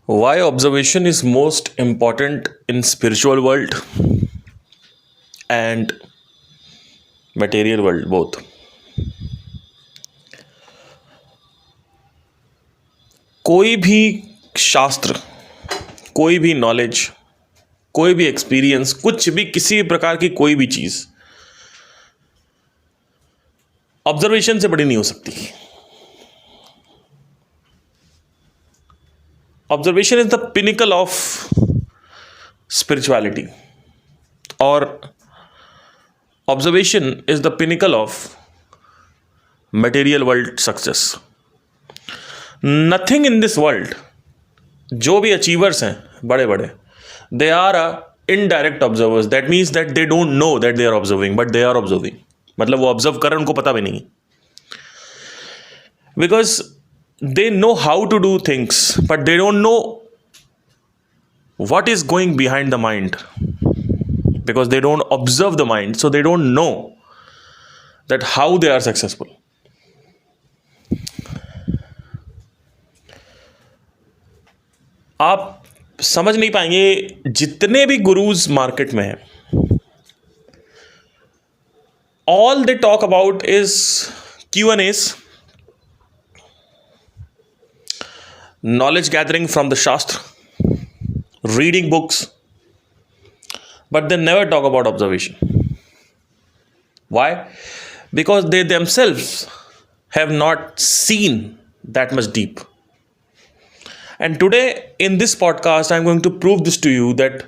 Why observation is most important in spiritual world and material world both. कोई भी शास्त्र, कोई भी नॉलेज, कोई भी एक्सपीरियंस, कुछ भी किसी भी प्रकार की कोई भी चीज ऑब्जर्वेशन से बड़ी नहीं हो सकती. Observation is the pinnacle of spirituality और observation is the pinnacle of material world success. Nothing in this world, जो भी अचीवर्स हैं बड़े बड़े, they are indirect observers. That means that they don't know that they are observing, but they are observing. मतलब वो observe कर रहे हैं, उनको पता भी नहीं. Because they know how to do things, but they don't know what is going behind the mind, because they don't observe the mind, so they don't know that how they are successful. आप समझ नहीं पाएंगे, जितने भी gurus market में हैं, all they talk about is Q&As, knowledge gathering from the Shastra, reading books, but they never talk about observation. Why? Because they themselves have not seen that much deep. And today in this podcast I'm going to prove this to you, that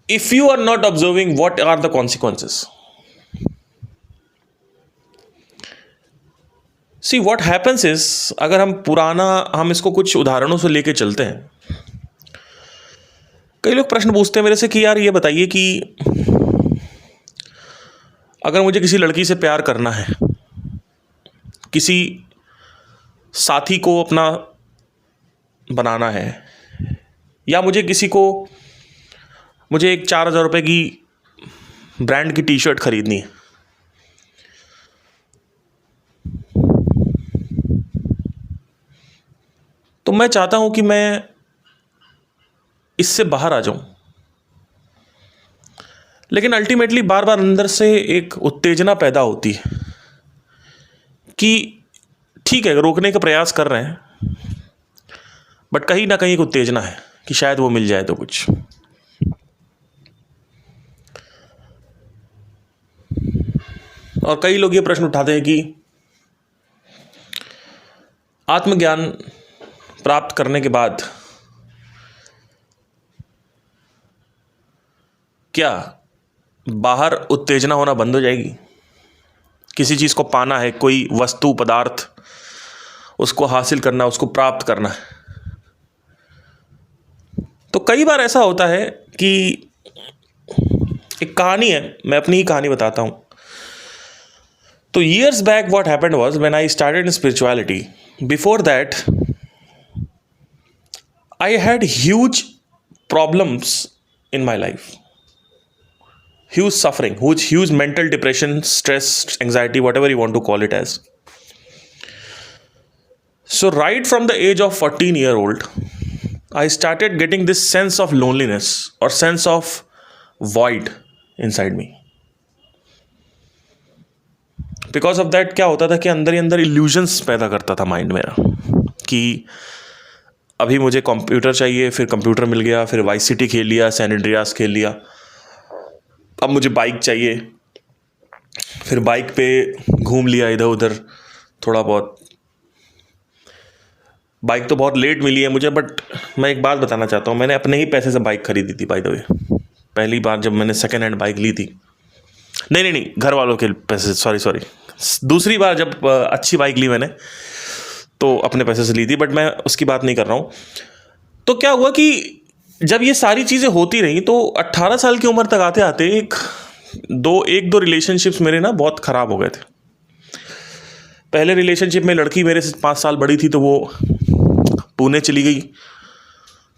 if you are not observing, what are the consequences. See, what happens is, अगर हम इसको कुछ उदाहरणों से लेके चलते हैं. कई लोग प्रश्न पूछते हैं मेरे से कि यार ये बताइए कि अगर मुझे किसी लड़की से प्यार करना है, किसी साथी को अपना बनाना है, या मुझे एक 4,000 रुपये की ब्रांड की टी शर्ट खरीदनी है, तो मैं चाहता हूं कि मैं इससे बाहर आ जाऊं. लेकिन अल्टीमेटली बार बार अंदर से एक उत्तेजना पैदा होती है कि ठीक है, रोकने का प्रयास कर रहे हैं, बट कहीं ना कहीं एक उत्तेजना है कि शायद वो मिल जाए तो कुछ. और कई लोग ये प्रश्न उठाते हैं कि आत्मज्ञान प्राप्त करने के बाद क्या बाहर उत्तेजना होना बंद हो जाएगी? किसी चीज़ को पाना है, कोई वस्तु पदार्थ, उसको हासिल करना, उसको प्राप्त करना है. तो कई बार ऐसा होता है कि एक कहानी है, मैं अपनी ही कहानी बताता हूँ. तो years back what happened was, when I started in spirituality, before that I had huge problems in my life. Huge suffering, huge mental depression, stress, anxiety, whatever you want to call it as. So right from the age of 14-year-old, I started getting this sense of loneliness or sense of void inside me. Because of that क्या होता था कि अंदर ही अंदर illusions पैदा करता था mind मेरा, कि अभी मुझे कंप्यूटर चाहिए, फिर कंप्यूटर मिल गया, फिर वाइस सिटी खेल लिया, सैन एंड्रियास खेल लिया, अब मुझे बाइक चाहिए, फिर बाइक पे घूम लिया इधर उधर थोड़ा बहुत. बाइक तो बहुत लेट मिली है मुझे, बट मैं एक बात बताना चाहता हूँ, मैंने अपने ही पैसे से बाइक खरीदी थी बाय द वे. पहली बार जब मैंने सेकेंड हैंड बाइक ली थी, नहीं, घर वालों के पैसे से, सॉरी. दूसरी बार जब अच्छी बाइक ली मैंने, तो अपने पैसे से ली थी, बट मैं उसकी बात नहीं कर रहा हूँ. तो क्या हुआ कि जब ये सारी चीज़ें होती रही, तो 18 साल की उम्र तक आते आते एक दो रिलेशनशिप्स मेरे ना बहुत ख़राब हो गए थे. पहले रिलेशनशिप में लड़की मेरे से 5 साल बड़ी थी, तो वो पुणे चली गई.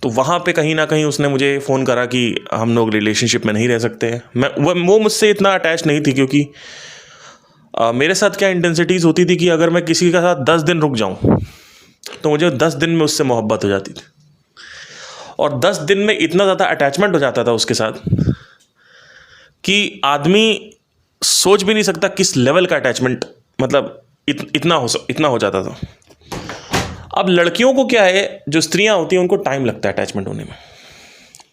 तो वहाँ पे कहीं ना कहीं उसने मुझे फ़ोन करा कि हम लोग रिलेशनशिप में नहीं रह सकते हैं. वो मुझसे इतना अटैच नहीं थी, क्योंकि मेरे साथ क्या इंटेंसिटीज़ होती थी कि अगर मैं किसी के साथ 10 दिन रुक जाऊँ, तो मुझे 10 दिन में उससे मोहब्बत हो जाती थी. और 10 दिन में इतना ज़्यादा अटैचमेंट हो जाता था उसके साथ कि आदमी सोच भी नहीं सकता किस लेवल का अटैचमेंट, मतलब इतना हो जाता था। अब लड़कियों को क्या है, जो स्त्रियां होती हैं उनको टाइम लगता है अटैचमेंट होने में,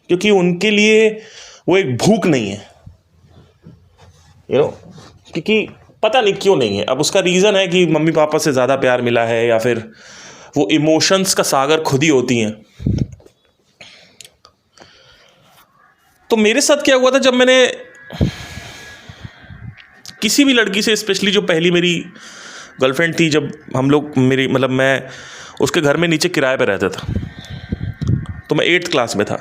क्योंकि उनके लिए वो एक भूख नहीं है, क्योंकि पता नहीं क्यों नहीं है। अब उसका रीज़न है कि मम्मी पापा से ज़्यादा प्यार मिला है, या फिर वो इमोशंस का सागर खुद ही होती हैं। तो मेरे साथ क्या हुआ था, जब मैंने किसी भी लड़की से, स्पेशली जो पहली मेरी गर्लफ्रेंड थी, जब हम लोग मैं उसके घर में नीचे किराए पे रहता था, तो मैं 8th क्लास में था।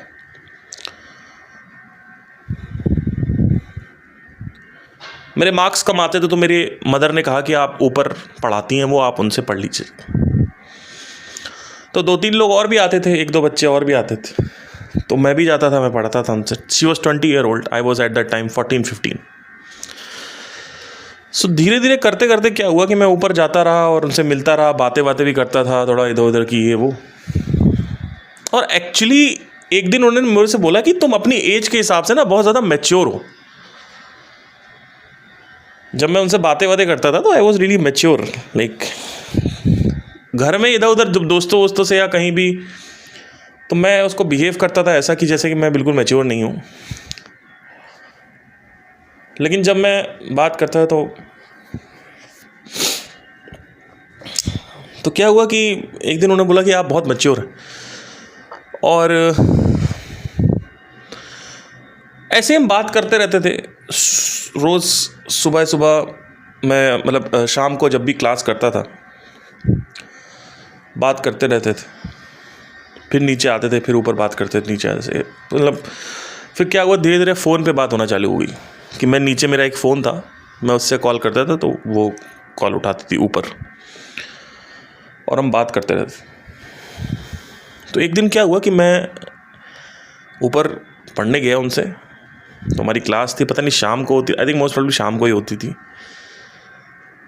मेरे मार्क्स कम आते थे, तो मेरी मदर ने कहा कि आप ऊपर पढ़ाती हैं वो, आप उनसे पढ़ लीजिए। तो 2-3 लोग और भी आते थे, 1-2 बच्चे और भी आते थे, तो मैं भी जाता था, मैं पढ़ता था उनसे। She was 20 year old, I was at that time 14-15। सो धीरे धीरे करते करते क्या हुआ कि मैं ऊपर जाता रहा और उनसे मिलता रहा, बातें भी करता था, थोड़ा इधर उधर की ये वो। और एक्चुअली एक दिन उन्होंने मुझसे बोला कि तुम अपनी एज के हिसाब से ना बहुत ज़्यादा मैच्योर हो। जब मैं उनसे बातें करता था तो आई वॉज रियली मैच्योर, लाइक घर में इधर उधर जब दोस्तों से या कहीं भी, तो मैं उसको बिहेव करता था ऐसा कि जैसे कि मैं बिल्कुल मैच्योर नहीं हूँ। लेकिन जब मैं बात करता था तो क्या हुआ कि एक दिन उन्होंने बोला कि आप बहुत मैच्योर हैं। और ऐसे हम बात करते रहते थे रोज़। सुबह मैं शाम को जब भी क्लास करता था, बात करते रहते थे, फिर नीचे आते थे, फिर ऊपर बात करते थे, नीचे आते थे। फिर क्या हुआ, धीरे धीरे फ़ोन पे बात होना चालू हो गई कि मैं नीचे, मेरा एक फ़ोन था, मैं उससे कॉल करता था तो वो कॉल उठाती थी ऊपर, और हम बात करते रहते। तो एक दिन क्या हुआ कि मैं ऊपर पढ़ने गया उनसे, तो हमारी क्लास थी, पता नहीं शाम को होती, आई थिंक मोस्ट प्रॉब्ली शाम को ही होती थी।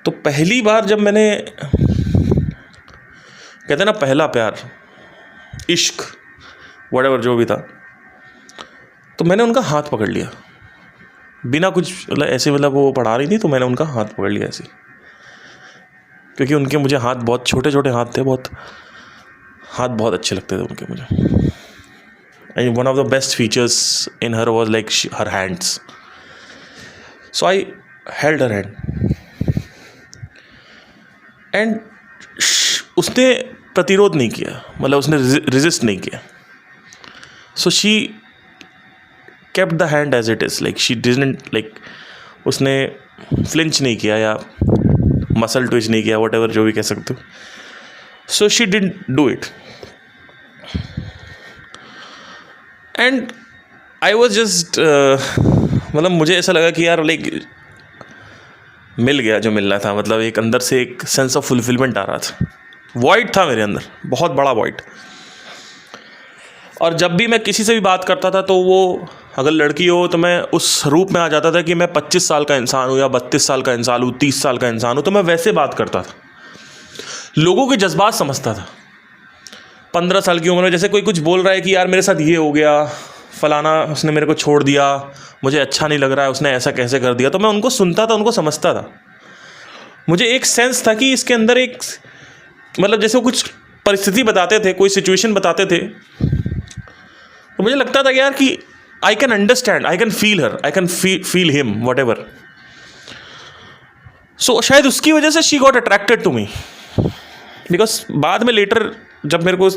तो पहली बार जब मैंने, कहते हैं ना पहला प्यार, इश्क, व्हाटएवर जो भी था, तो मैंने उनका हाथ पकड़ लिया बिना कुछ, ऐसे वो पढ़ा रही थी तो मैंने उनका हाथ पकड़ लिया ऐसे, क्योंकि उनके मुझे हाथ बहुत छोटे छोटे हाथ थे, हाथ बहुत अच्छे लगते थे उनके मुझे। And one of the best features in her was like her hands. So I held her hand. And उसने प्रतिरोध नहीं किया, उसने resist नहीं किया. So she kept the hand as it is. Like she didn't उसने flinch नहीं किया या muscle twitch नहीं किया, whatever जो भी कह सकते हो. So she didn't do it. And I was just मुझे ऐसा लगा कि यार मिल गया जो मिलना था, एक अंदर से एक सेंस ऑफ फुलफिलमेंट आ रहा था। वॉइड था मेरे अंदर, बहुत बड़ा वॉइड। और जब भी मैं किसी से भी बात करता था तो वो अगर लड़की हो तो मैं उस रूप में आ जाता था कि मैं 25 साल का इंसान हूँ या 32 साल का इंसान हूँ, 30 साल का इंसान हूँ, तो मैं वैसे बात करता था, लोगों के जज्बात समझता था। 15 साल की उम्र में जैसे कोई कुछ बोल रहा है कि यार मेरे साथ ये हो गया, फलाना उसने मेरे को छोड़ दिया, मुझे अच्छा नहीं लग रहा है, उसने ऐसा कैसे कर दिया, तो मैं उनको सुनता था, उनको समझता था। मुझे एक सेंस था कि इसके अंदर एक जैसे वो कुछ परिस्थिति बताते थे, कोई सिचुएशन बताते थे, तो मुझे लगता था यार कि I can understand, I can feel her, I can feel him, whatever. So शायद उसकी वजह से she got attracted to me, because बाद में लेटर जब मेरे को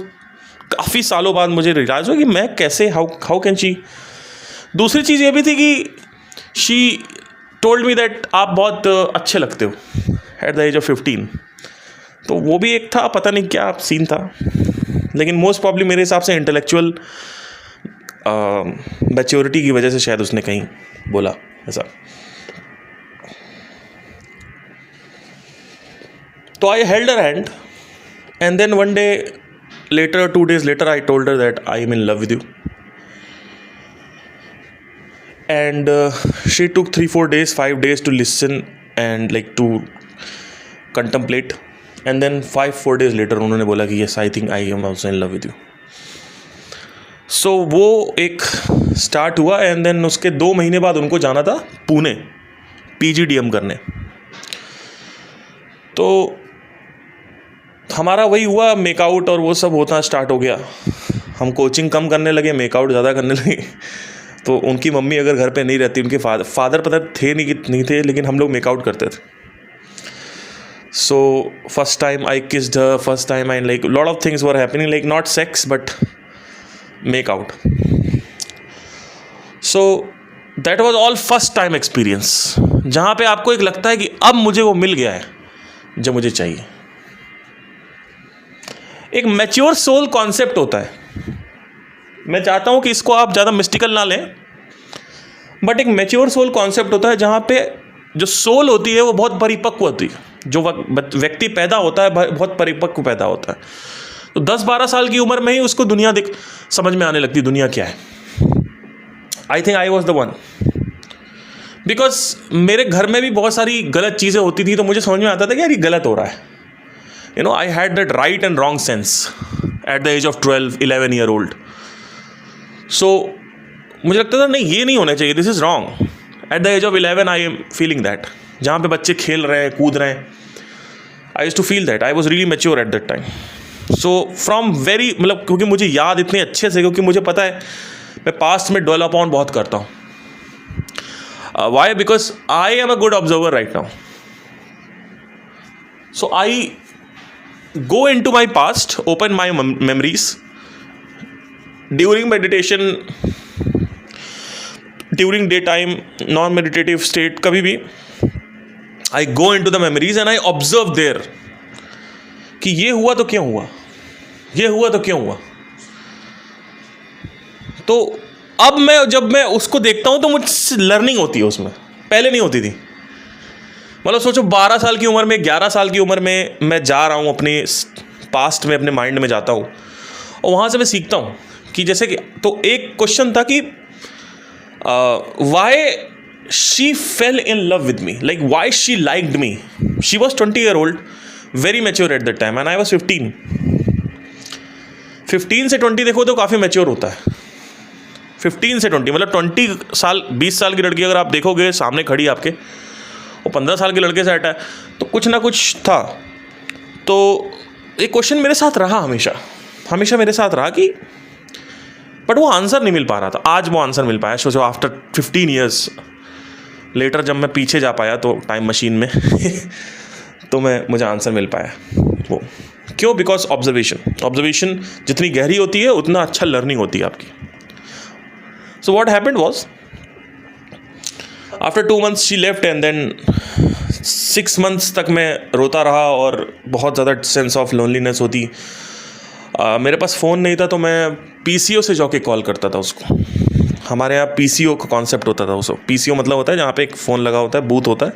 काफ़ी सालों बाद मुझे रियलाइज़ हुआ कि मैं कैसे, हाउ कैन शी। दूसरी चीज़ ये भी थी कि शी टोल्ड मी दैट आप बहुत अच्छे लगते हो एट द एज ऑफ 15। तो वो भी एक था, पता नहीं क्या सीन था, लेकिन मोस्ट प्रॉब्ली मेरे हिसाब से इंटेलेक्चुअल मैच्योरिटी की वजह से शायद उसने कहीं बोला ऐसा। तो I held her hand and then one day later, 2 days later, I told her that I am in love with you. And she took 3-4 days, 5 days to listen and to contemplate. And then 5-4 days later उन्होंने बोला कि yes, I think I am also in love with you. सो वो एक start हुआ and then उसके 2 महीने बाद उनको जाना था पुणे PGDM करने। तो हमारा वही हुआ, मेकआउट और वो सब होता स्टार्ट हो गया। हम कोचिंग कम करने लगे, मेकआउट ज़्यादा करने लगे। तो उनकी मम्मी अगर घर पे नहीं रहती, उनके फादर पता थे नहीं थे, लेकिन हम लोग मेकआउट करते थे। So first time I kissed her, first time I like lot of things were happening, like not sex but make-out. So that was all first time experience, जहाँ पे आपको एक लगता है कि अब मुझे वो मिल गया है जो मुझे चाहिए। एक मैच्योर सोल कॉन्सेप्ट होता है। मैं चाहता हूँ कि इसको आप ज़्यादा मिस्टिकल ना लें, बट एक मैच्योर सोल कॉन्सेप्ट होता है जहाँ पे जो सोल होती है वो बहुत परिपक्व होती है। जो व्यक्ति पैदा होता है बहुत परिपक्व पैदा होता है। तो 10-12 साल की उम्र में ही उसको दुनिया समझ में आने लगती, दुनिया क्या है। I think I was the one, because मेरे घर में भी बहुत सारी गलत चीज़ें होती थी, तो मुझे समझ में आता था कि यार ये गलत हो रहा है। You know, I had that right and wrong sense at the age of 12-11 year old. So मुझे लगता था नहीं, ये नहीं होना चाहिए, this is wrong. At the age of 11 I am feeling that. जहाँ पे बच्चे खेल रहे हैं, कूद रहे हैं, I used to feel that. I was really mature at that time. So from very, मतलब क्योंकि मुझे याद इतने अच्छे से, क्योंकि मुझे पता है मैं पास्ट में ड्वेल अपॉन बहुत करता हूँ। Why? Because I am a good observer right now. So I go into my past, open my memories during meditation, during daytime, non-meditative state, कभी भी I go into the memories and I observe there कि ये हुआ तो क्यों हुआ, ये हुआ तो क्यों हुआ। तो अब जब मैं उसको देखता हूँ तो मुझसे लर्निंग होती है उसमें, पहले नहीं होती थी। मतलब सोचो 12 साल की उम्र में, 11 साल की उम्र में मैं जा रहा हूँ अपने पास्ट में, अपने माइंड में जाता हूँ और वहाँ से मैं सीखता हूँ कि जैसे कि, तो एक क्वेश्चन था कि why she fail in love with me, like why she liked me. She was 20 year old, very mature at that time, and I was 15। 15 से 20 देखो तो काफ़ी मैच्योर होता है। 15 से 20 मतलब 20 साल, 20 साल की लड़की अगर आप देखोगे सामने खड़ी आपके, वो 15 साल के लड़के से हटा है, तो कुछ ना कुछ था। तो एक क्वेश्चन मेरे साथ रहा, हमेशा मेरे साथ रहा कि, बट वो आंसर नहीं मिल पा रहा था। आज वो आंसर मिल पाया। सोचो आफ्टर 15 ईयर्स लेटर जब मैं पीछे जा पाया तो टाइम मशीन में तो मुझे आंसर मिल पाया। वो क्यों? बिकॉज ऑब्जर्वेशन जितनी गहरी होती है उतना अच्छा लर्निंग होती है आपकी। So what happened was, after 2 months she left and then 6 months तक मैं रोता रहा और बहुत ज़्यादा सेंस ऑफ लोनलीनेस होती। मेरे पास फ़ोन नहीं था तो मैं PCO से जाके कॉल करता था उसको। हमारे यहाँ PCO का कॉन्सेप्ट होता था उसको। PCO मतलब होता है जहाँ पे एक फ़ोन लगा होता है, बूथ होता है।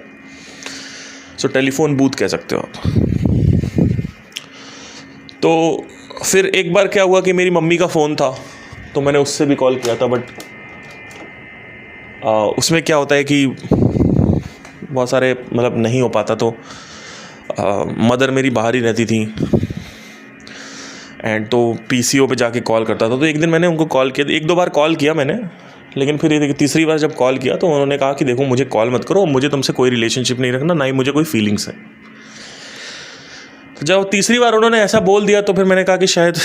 सो टेलीफोन बूथ कह सकते हो आप। तो फिर एक बार क्या हुआ कि मेरी मम्मी का फ़ोन था तो मैंने उससे भी कॉल किया था, बट उसमें क्या होता है कि बहुत सारे मतलब नहीं हो पाता। तो मदर मेरी बाहर ही रहती थी एंड तो PCO पे जाके कॉल करता था। तो एक दिन मैंने उनको कॉल किया, 1-2 बार कॉल किया मैंने, लेकिन फिर तीसरी बार जब कॉल किया तो उन्होंने कहा कि देखो मुझे कॉल मत करो, मुझे तुमसे कोई रिलेशनशिप नहीं रखना, ना ही मुझे कोई फीलिंग्स है। तो जब तीसरी बार उन्होंने ऐसा बोल दिया तो फिर मैंने कहा कि शायद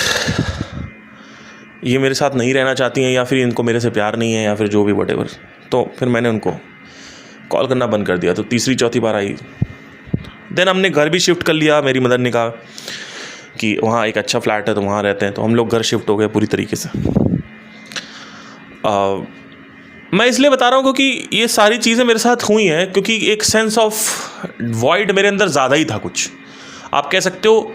ये मेरे साथ नहीं रहना चाहती हैं या फिर इनको मेरे से प्यार नहीं है या फिर जो भी व्हाटएवर। तो फिर मैंने उनको कॉल करना बंद कर दिया। तो तीसरी चौथी बार आई, देन हमने घर भी शिफ्ट कर लिया। मेरी मदर ने कहा कि वहाँ एक अच्छा फ्लैट है तो वहाँ रहते हैं, तो हम लोग घर शिफ्ट हो गए पूरी तरीके से। मैं इसलिए बता रहा हूँ क्योंकि ये सारी चीज़ें मेरे साथ हुई हैं, क्योंकि एक सेंस ऑफ वॉइड मेरे अंदर ज़्यादा ही था कुछ, आप कह सकते हो।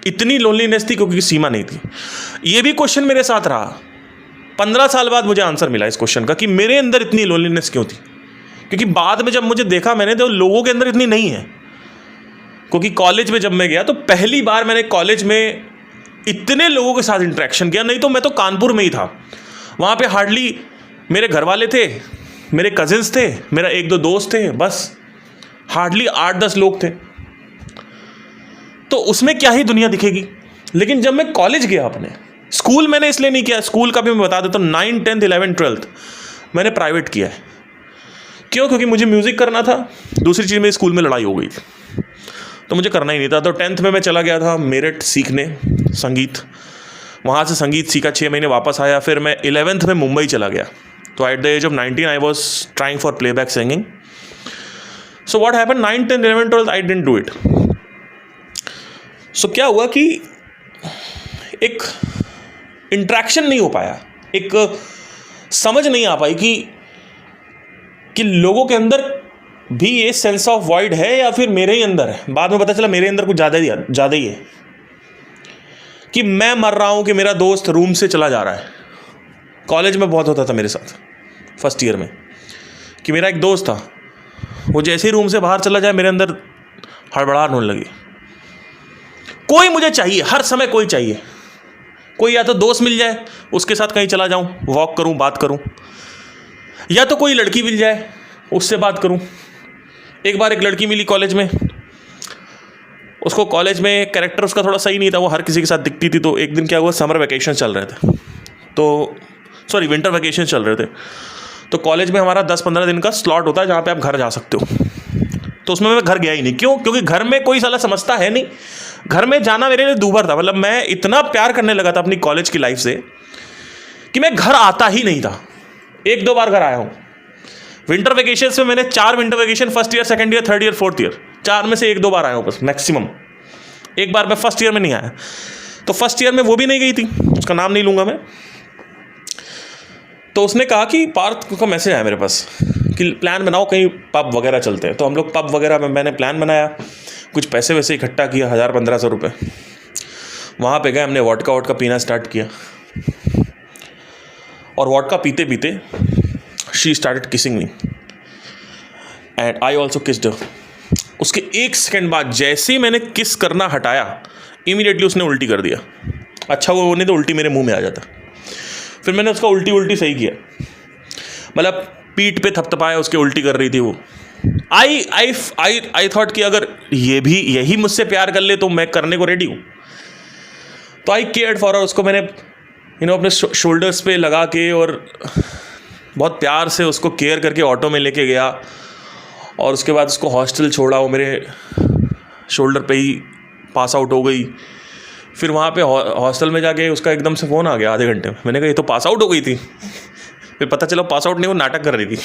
इतनी लोनलीनेस थी क्योंकि सीमा नहीं थी। ये भी क्वेश्चन मेरे साथ रहा। 15 साल बाद मुझे आंसर मिला इस क्वेश्चन का कि मेरे अंदर इतनी लोनलीनेस क्यों थी, क्योंकि बाद में जब मुझे देखा मैंने तो लोगों के अंदर इतनी नहीं है। क्योंकि कॉलेज में जब मैं गया तो पहली बार मैंने कॉलेज में इतने लोगों के साथ इंटरेक्शन किया। नहीं तो मैं तो कानपुर में ही था, वहाँ पे हार्डली मेरे घर वाले थे, मेरे कजिन्स थे, मेरा 1-2 दोस्त थे, बस हार्डली 8-10 लोग थे। तो उसमें क्या ही दुनिया दिखेगी। लेकिन जब मैं कॉलेज गया अपने, स्कूल मैंने इसलिए नहीं किया, स्कूल का भी मैं बता देता हूँ, 9, 10, 11, 12 मैंने प्राइवेट किया है। क्यों? क्योंकि मुझे म्यूज़िक करना था, दूसरी चीज़ मेरी स्कूल में लड़ाई हो गई थी तो मुझे करना ही नहीं था। तो 10th में मैं चला गया था मेरठ सीखने संगीत, वहाँ से संगीत सीखा 6 महीने, वापस आया। फिर मैं 11th में मुंबई चला गया। तो at the age of 19 I was trying for playback singing. So what happen 9, 10, 11, 12 I didn't do it. So क्या हुआ कि एक इंट्रैक्शन नहीं हो पाया, एक समझ नहीं आ पाई कि लोगों के अंदर भी ये सेंस ऑफ वॉइड है या फिर मेरे ही अंदर है। बाद में पता चला मेरे अंदर कुछ ज़्यादा ही है, कि मैं मर रहा हूँ कि मेरा दोस्त रूम से चला जा रहा है। कॉलेज में बहुत होता था मेरे साथ फर्स्ट ईयर में, कि मेरा एक दोस्त था, वो जैसे ही रूम से बाहर चला जाए मेरे अंदर हड़बड़ाहट होने लगी। कोई मुझे चाहिए, हर समय कोई चाहिए, कोई या तो दोस्त मिल जाए उसके साथ कहीं चला जाऊँ, वॉक करूँ, बात करूँ, या तो कोई लड़की मिल जाए उससे बात करूँ। एक बार एक लड़की मिली कॉलेज में, उसको कॉलेज में कैरेक्टर उसका थोड़ा सही नहीं था, वो हर किसी के साथ दिखती थी। तो एक दिन क्या हुआ, समर वैकेशन चल रहे थे, तो सॉरी विंटर वैकेशन चल रहे थे, तो कॉलेज में हमारा 10-15 दिन का स्लॉट होता है जहाँ पे आप घर जा सकते हो। तो उसमें मैं घर गया ही नहीं। क्यों? क्योंकि घर में कोई साला समझता है नहीं, घर में जाना मेरे लिए दूभर था। मतलब मैं इतना प्यार करने लगा था अपनी कॉलेज की लाइफ से कि मैं घर आता ही नहीं था। 1-2 बार घर आया हूँ विंटर वेकेशन में। मैंने 4 winter vacation, first year, second year, third year, fourth year, 4 में से 1-2 बार आया हूँ बस मैक्सिमम। एक बार मैं फर्स्ट ईयर में नहीं आया, तो फर्स्ट ईयर में वो भी नहीं गई थी, उसका नाम नहीं लूँगा मैं। तो उसने कहा कि पार्थ का मैसेज आया मेरे पास कि प्लान बनाओ कहीं पब वगैरह चलते हैं। तो हम लोग पब वगैरह में, मैंने प्लान बनाया, कुछ पैसे वैसे इकट्ठा किया, 1000-1500 रुपये। वहाँ पे गए, हमने वोडका पीना स्टार्ट किया, और वोडका पीते पीते she started kissing me and I also kissed हर। उसके 1 सेकेंड बाद जैसे ही मैंने किस करना हटाया, इमीडिएटली उसने उल्टी कर दिया। अच्छा वो नहीं तो उल्टी मेरे मुंह में आ जाता। फिर मैंने उसका उल्टी सही किया, मतलब पीठ पे थपथपाया, उसके उल्टी कर रही थी वो। आई थॉट कि अगर यही मुझसे प्यार कर ले तो मैं करने को रेडी हूँ। तो आई केयर्ड फॉर हर। उसको मैंने अपने शोल्डर्स पे लगा के और बहुत प्यार से उसको केयर करके ऑटो में लेके गया, और उसके बाद उसको हॉस्टल छोड़ा। वो मेरे शोल्डर पे ही पास आउट हो गई। फिर वहाँ पे हॉस्टल में जाके उसका एकदम से फ़ोन आ गया आधे घंटे में। मैंने कहा ये तो पास आउट हो गई थी। फिर पता चला पास आउट नहीं, वो नाटक कर रही थी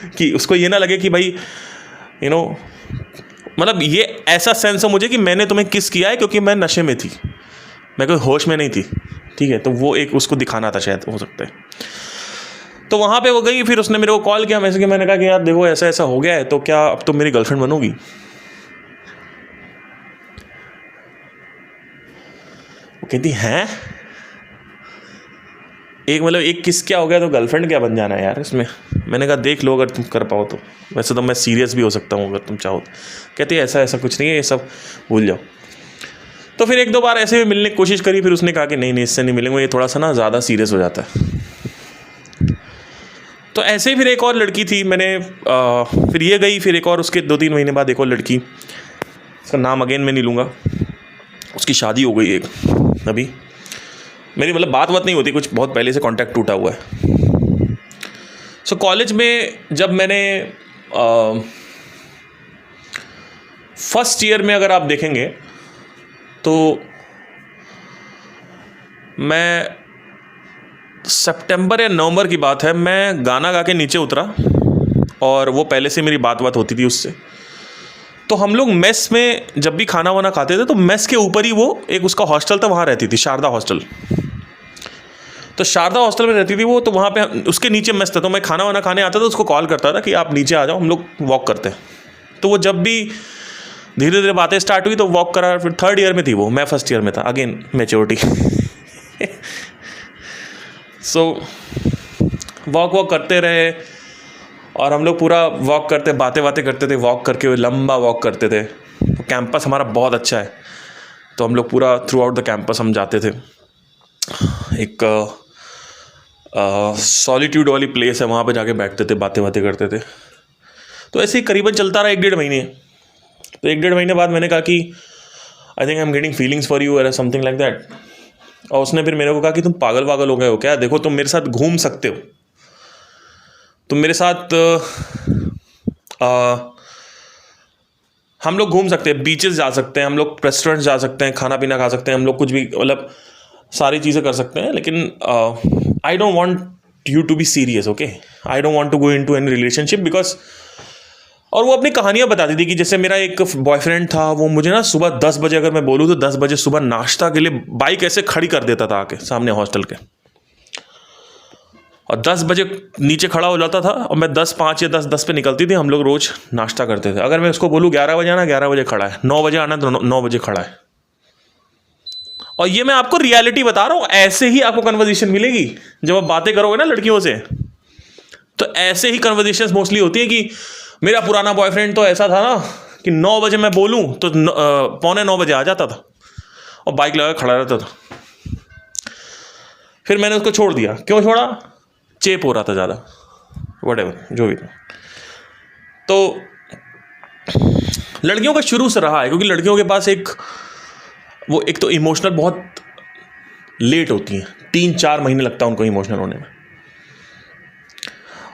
कि उसको ये ना लगे कि भाई मतलब ये ऐसा सेंस हो मुझे कि मैंने तुम्हें किस किया है, क्योंकि मैं नशे में थी, मैं कोई होश में नहीं थी। ठीक है, तो वो एक उसको दिखाना था, शायद हो सकता है। तो वहाँ पे वो गई, फिर उसने मेरे को कॉल किया, मैसेज किया। मैंने कहा कि यार देखो ऐसा ऐसा हो गया है, तो क्या अब तुम मेरी गर्लफ्रेंड बनोगी? वो कहती हैं एक किस क्या हो गया तो गर्लफ्रेंड क्या बन जाना है यार इसमें। मैंने कहा देख लो अगर तुम कर पाओ तो, वैसे तो मैं सीरियस भी हो सकता हूँ अगर तुम चाहो तो। कहती है ऐसा ऐसा कुछ नहीं है, ये सब भूल जाओ। तो फिर 1-2 बार ऐसे मिलने की कोशिश करी, फिर उसने कहा कि नहीं इससे नहीं मिलेंगे, ये थोड़ा सा ना ज़्यादा सीरियस हो जाता है। तो ऐसे ही फिर एक और लड़की थी, मैंने फिर ये गई, फिर एक और उसके 2-3 महीने बाद एक और लड़की, उसका नाम अगेन मैं नहीं लूँगा, उसकी शादी हो गई एक अभी। मेरी मतलब बात नहीं होती, कुछ बहुत पहले से कांटेक्ट टूटा हुआ है। सो कॉलेज में जब मैंने फर्स्ट ईयर में अगर आप देखेंगे तो मैं सितंबर या नवंबर की बात है, मैं गाना गा के नीचे उतरा, और वो पहले से मेरी बात होती थी उससे। तो हम लोग मेस में जब भी खाना वाना खाते थे तो मेस के ऊपर ही वो एक उसका हॉस्टल था, वहाँ रहती थी, शारदा हॉस्टल। तो शारदा हॉस्टल में रहती थी वो, तो वहाँ पे उसके नीचे मेस था। तो मैं खाना वाना खाने आता था, उसको कॉल करता था कि आप नीचे आ जाओ, हम लोग वॉक करते हैं। तो वो जब भी धीरे धीरे बातें स्टार्ट हुई तो वॉक करा। फिर 3rd ईयर में थी वो, मैं 1st ईयर में था, अगेन मैच्योरिटी। सो वॉक करते रहे, और हम लोग पूरा वॉक करते, बातें करते थे, वॉक करके लंबा वॉक करते थे। तो कैंपस हमारा बहुत अच्छा है, तो हम लोग पूरा थ्रू आउट द कैंपस हम जाते थे। एक सॉलिट्यूड वाली प्लेस है, वहाँ पे जाके बैठते थे, बातें करते थे। तो ऐसे ही करीबन चलता रहा 1-1.5 महीने। तो 1-1.5 महीने बाद मैंने कहा कि I think I am getting feelings for you और समथिंग लाइक दैट। और उसने फिर मेरे को कहा कि तुम पागल वागल हो गए हो क्या, देखो तुम मेरे साथ घूम सकते हो, तुम मेरे साथ हम लोग घूम सकते हैं, बीचेस जा सकते हैं, हम लोग रेस्टोरेंट्स जा सकते हैं, खाना पीना खा सकते हैं, हम लोग कुछ भी मतलब सारी चीज़ें कर सकते हैं, लेकिन I don't want you to be serious, okay, I don't want to go into any relationship because. और वो अपनी कहानियाँ बताती थी कि जैसे मेरा एक बॉयफ्रेंड था, वो मुझे ना सुबह 10 बजे अगर मैं बोलूँ तो 10 बजे सुबह नाश्ता के लिए बाइक ऐसे खड़ी कर देता था आके सामने हॉस्टल के, और 10 बजे नीचे खड़ा हो जाता था और मैं 10:05 या 10:10 पे निकलती थी, हम लोग रोज़ नाश्ता करते थे। अगर मैं उसको बोलूँ 11 बजे आना, 11 बजे खड़ा है, 9 बजे आना तो 9 बजे खड़ा है। और ये मैं आपको रियलिटी बता रहा हूँ, ऐसे ही आपको कन्वर्सेशन मिलेगी जब आप बातें करोगे ना लड़कियों से, तो ऐसे ही कन्वर्सेशंस मोस्टली होती है कि मेरा पुराना बॉयफ्रेंड तो ऐसा था ना कि 9 बजे मैं बोलूँ तो 8:45 बजे आ जाता था और बाइक लगा खड़ा रहता था। फिर मैंने उसको छोड़ दिया। क्यों छोड़ा? चेप हो रहा था ज़्यादा, व्हाटएवर जो भी था। तो लड़कियों का शुरू से रहा है, क्योंकि लड़कियों के पास एक तो इमोशनल बहुत लेट होती हैं, 3-4 महीने लगता है उनको इमोशनल होने में।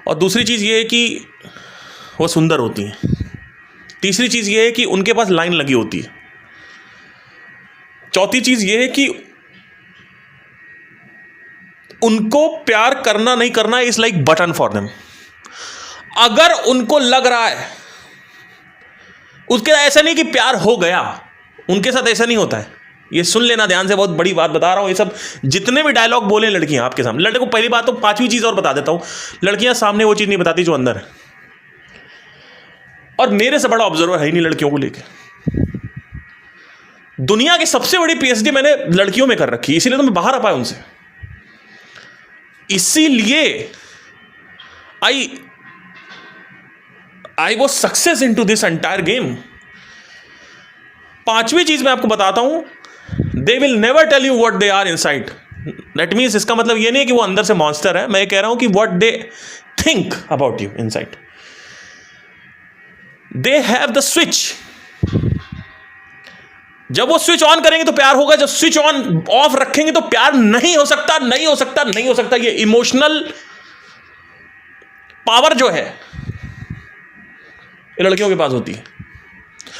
और दूसरी चीज़ ये है कि वो सुंदर होती हैं। तीसरी चीज़ ये है कि उनके पास लाइन लगी होती है। चौथी चीज़ ये है कि उनको प्यार करना नहीं करना is like button for them. अगर उनको लग रहा है, उसके ऐसा नहीं कि प्यार हो गया, उनके साथ ऐसा नहीं होता है। ये सुन लेना ध्यान से, बहुत बड़ी बात बता रहा हूं। ये सब जितने भी डायलॉग बोले लड़कियां आपके सामने, लड़के को पहली बात तो 5वीं चीज और बता देता हूं, लड़कियां सामने वो चीज नहीं बताती जो अंदर है। और मेरे से बड़ा ऑब्जर्वर है ही नहीं लड़कियों को लेके। दुनिया की सबसे बड़ी पीएचडी मैंने लड़कियों में कर रखी, इसीलिए तो मैं बाहर आ पाया उनसे। इसीलिए I was success in to this entire game. 5वीं चीज मैं आपको बताता हूं, they will never tell you what they are inside. That means, इसका मतलब ये नहीं है कि वो अंदर से मॉन्स्टर है, मैं कह रहा हूं कि what they think about you inside. They have the switch. जब वो स्विच ऑन करेंगे तो प्यार होगा, जब स्विच ऑन ऑफ रखेंगे तो प्यार नहीं हो सकता, नहीं हो सकता, नहीं हो सकता। ये इमोशनल पावर जो है ये लड़कियों के पास होती है।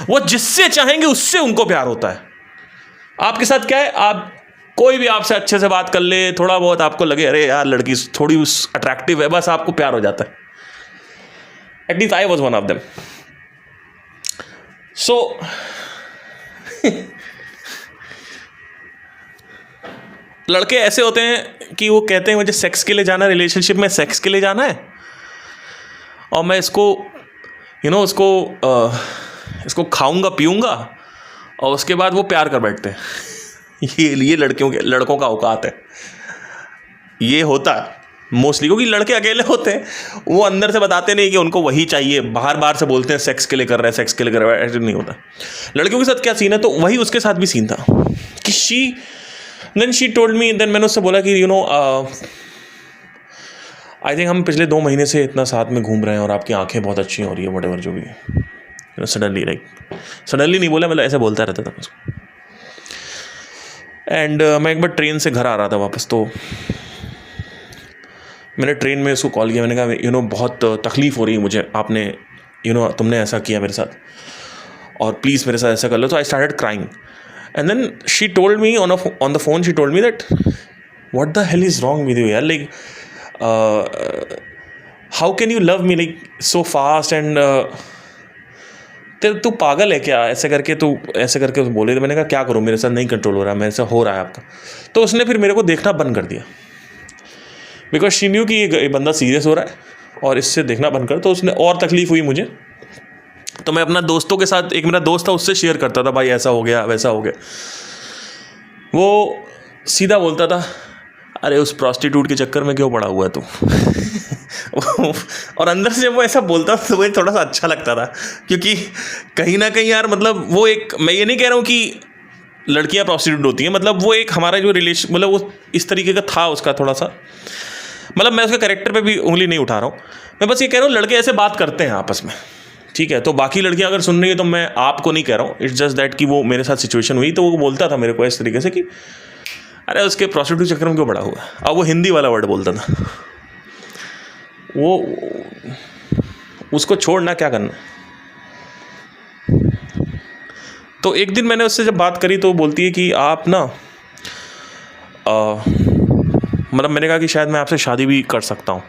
वो जिससे चाहेंगे उससे उनको प्यार होता है। आपके साथ क्या है, आप कोई भी आपसे अच्छे से बात कर ले, थोड़ा बहुत आपको लगे अरे यार लड़की थोड़ी अट्रैक्टिव है, बस आपको प्यार हो जाता है। At least I was one of them. So लड़के ऐसे होते हैं कि वो कहते हैं मुझे सेक्स के लिए जाना है, रिलेशनशिप में सेक्स के लिए जाना है, और मैं इसको इसको खाऊंगा पीऊंगा, और उसके बाद वो प्यार कर बैठते हैं। ये लड़कों का औकात है। ये होता है मोस्टली, क्योंकि लड़के अकेले होते हैं, वो अंदर से बताते नहीं कि उनको वही चाहिए, बाहर से बोलते हैं सेक्स के लिए कर रहे हैं, सेक्स के लिए कर रहे हैं। ऐसे नहीं होता। लड़कियों के साथ क्या सीन है, तो वही उसके साथ भी सीन था कि शी टोल्ड मी, देन मैंने उससे बोला कि आई थिंक हम पिछले 2 महीने से इतना साथ में घूम रहे हैं और आपकी आंखें बहुत अच्छी हो रही है, व्हाटएवर जो भी है। सडनली नहीं बोला, मतलब ऐसे बोलता रहता था उसको। एंड मैं एक बार ट्रेन से घर आ रहा था वापस, तो मैंने ट्रेन में उसको कॉल किया। मैंने कहा बहुत तकलीफ़ हो रही है मुझे, आपने तुमने ऐसा किया मेरे साथ, और प्लीज़ मेरे साथ ऐसा कर लो। तो I started crying, and then she told me on the phone, she told me that what the hell is wrong with you यार, like how can you love me like so fast, and तू पागल है क्या, ऐसे करके बोले। तो मैंने कहा क्या करूँ, मेरे साथ नहीं कंट्रोल हो रहा है, मेरे से हो रहा है आपका। तो उसने फिर मेरे को देखना बंद कर दिया, बिकॉज शी न्यू कि ये बंदा सीरियस हो रहा है और इससे देखना बंद कर। तो उसने और तकलीफ़ हुई मुझे, तो मैं अपना दोस्तों के साथ, एक मेरा दोस्त था उससे शेयर करता था, भाई ऐसा हो गया वैसा हो गया। वो सीधा बोलता था अरे उस प्रॉस्टिट्यूट के चक्कर में क्यों पड़ा हुआ है तू। और अंदर से जब वो ऐसा बोलता था तो मुझे थोड़ा सा अच्छा लगता था, क्योंकि कहीं ना कहीं यार मतलब वो एक, मैं ये नहीं कह रहा हूँ कि लड़कियाँ प्रॉस्टिट्यूट होती हैं, मतलब वो एक हमारा जो रिलेशन, मतलब वो इस तरीके का था उसका थोड़ा सा, मतलब मैं उसके कैरेक्टर पे भी उंगली नहीं उठा रहा हूँ, मैं बस ये कह रहा हूँ लड़के ऐसे बात करते हैं आपस में, ठीक है। तो बाकी लड़कियां अगर सुन रही है तो मैं आपको नहीं कह रहा हूँ, इट्स जस्ट दैट कि वो मेरे साथ सिचुएशन हुई तो वो बोलता था मेरे को इस तरीके से कि अरे उसके प्रोस्टिट्यूट चक्कर में क्यों पड़ा हुआ। अब वो हिंदी वाला वर्ड बोलता था, वो उसको छोड़ना क्या करना। तो एक दिन मैंने उससे जब बात करी तो वो बोलती है कि आप ना मतलब मैंने कहा कि शायद मैं आपसे शादी भी कर सकता हूँ।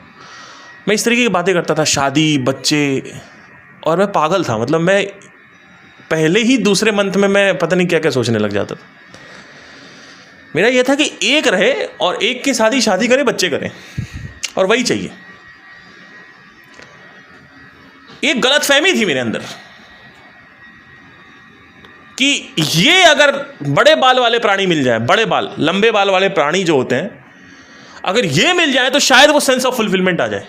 मैं इस तरीके की बातें करता था, शादी, बच्चे, और मैं पागल था। मतलब मैं पहले ही दूसरे मंथ में मैं पता नहीं क्या क्या सोचने लग जाता था। मेरा यह था कि एक रहे और एक की शादी करे, बच्चे करें, और वही चाहिए। एक गलतफहमी थी मेरे अंदर कि ये अगर बड़े बाल वाले प्राणी मिल जाए, बड़े बाल, लंबे बाल वाले प्राणी जो होते हैं, अगर ये मिल जाए तो शायद वो सेंस ऑफ फुलफिलमेंट आ जाए।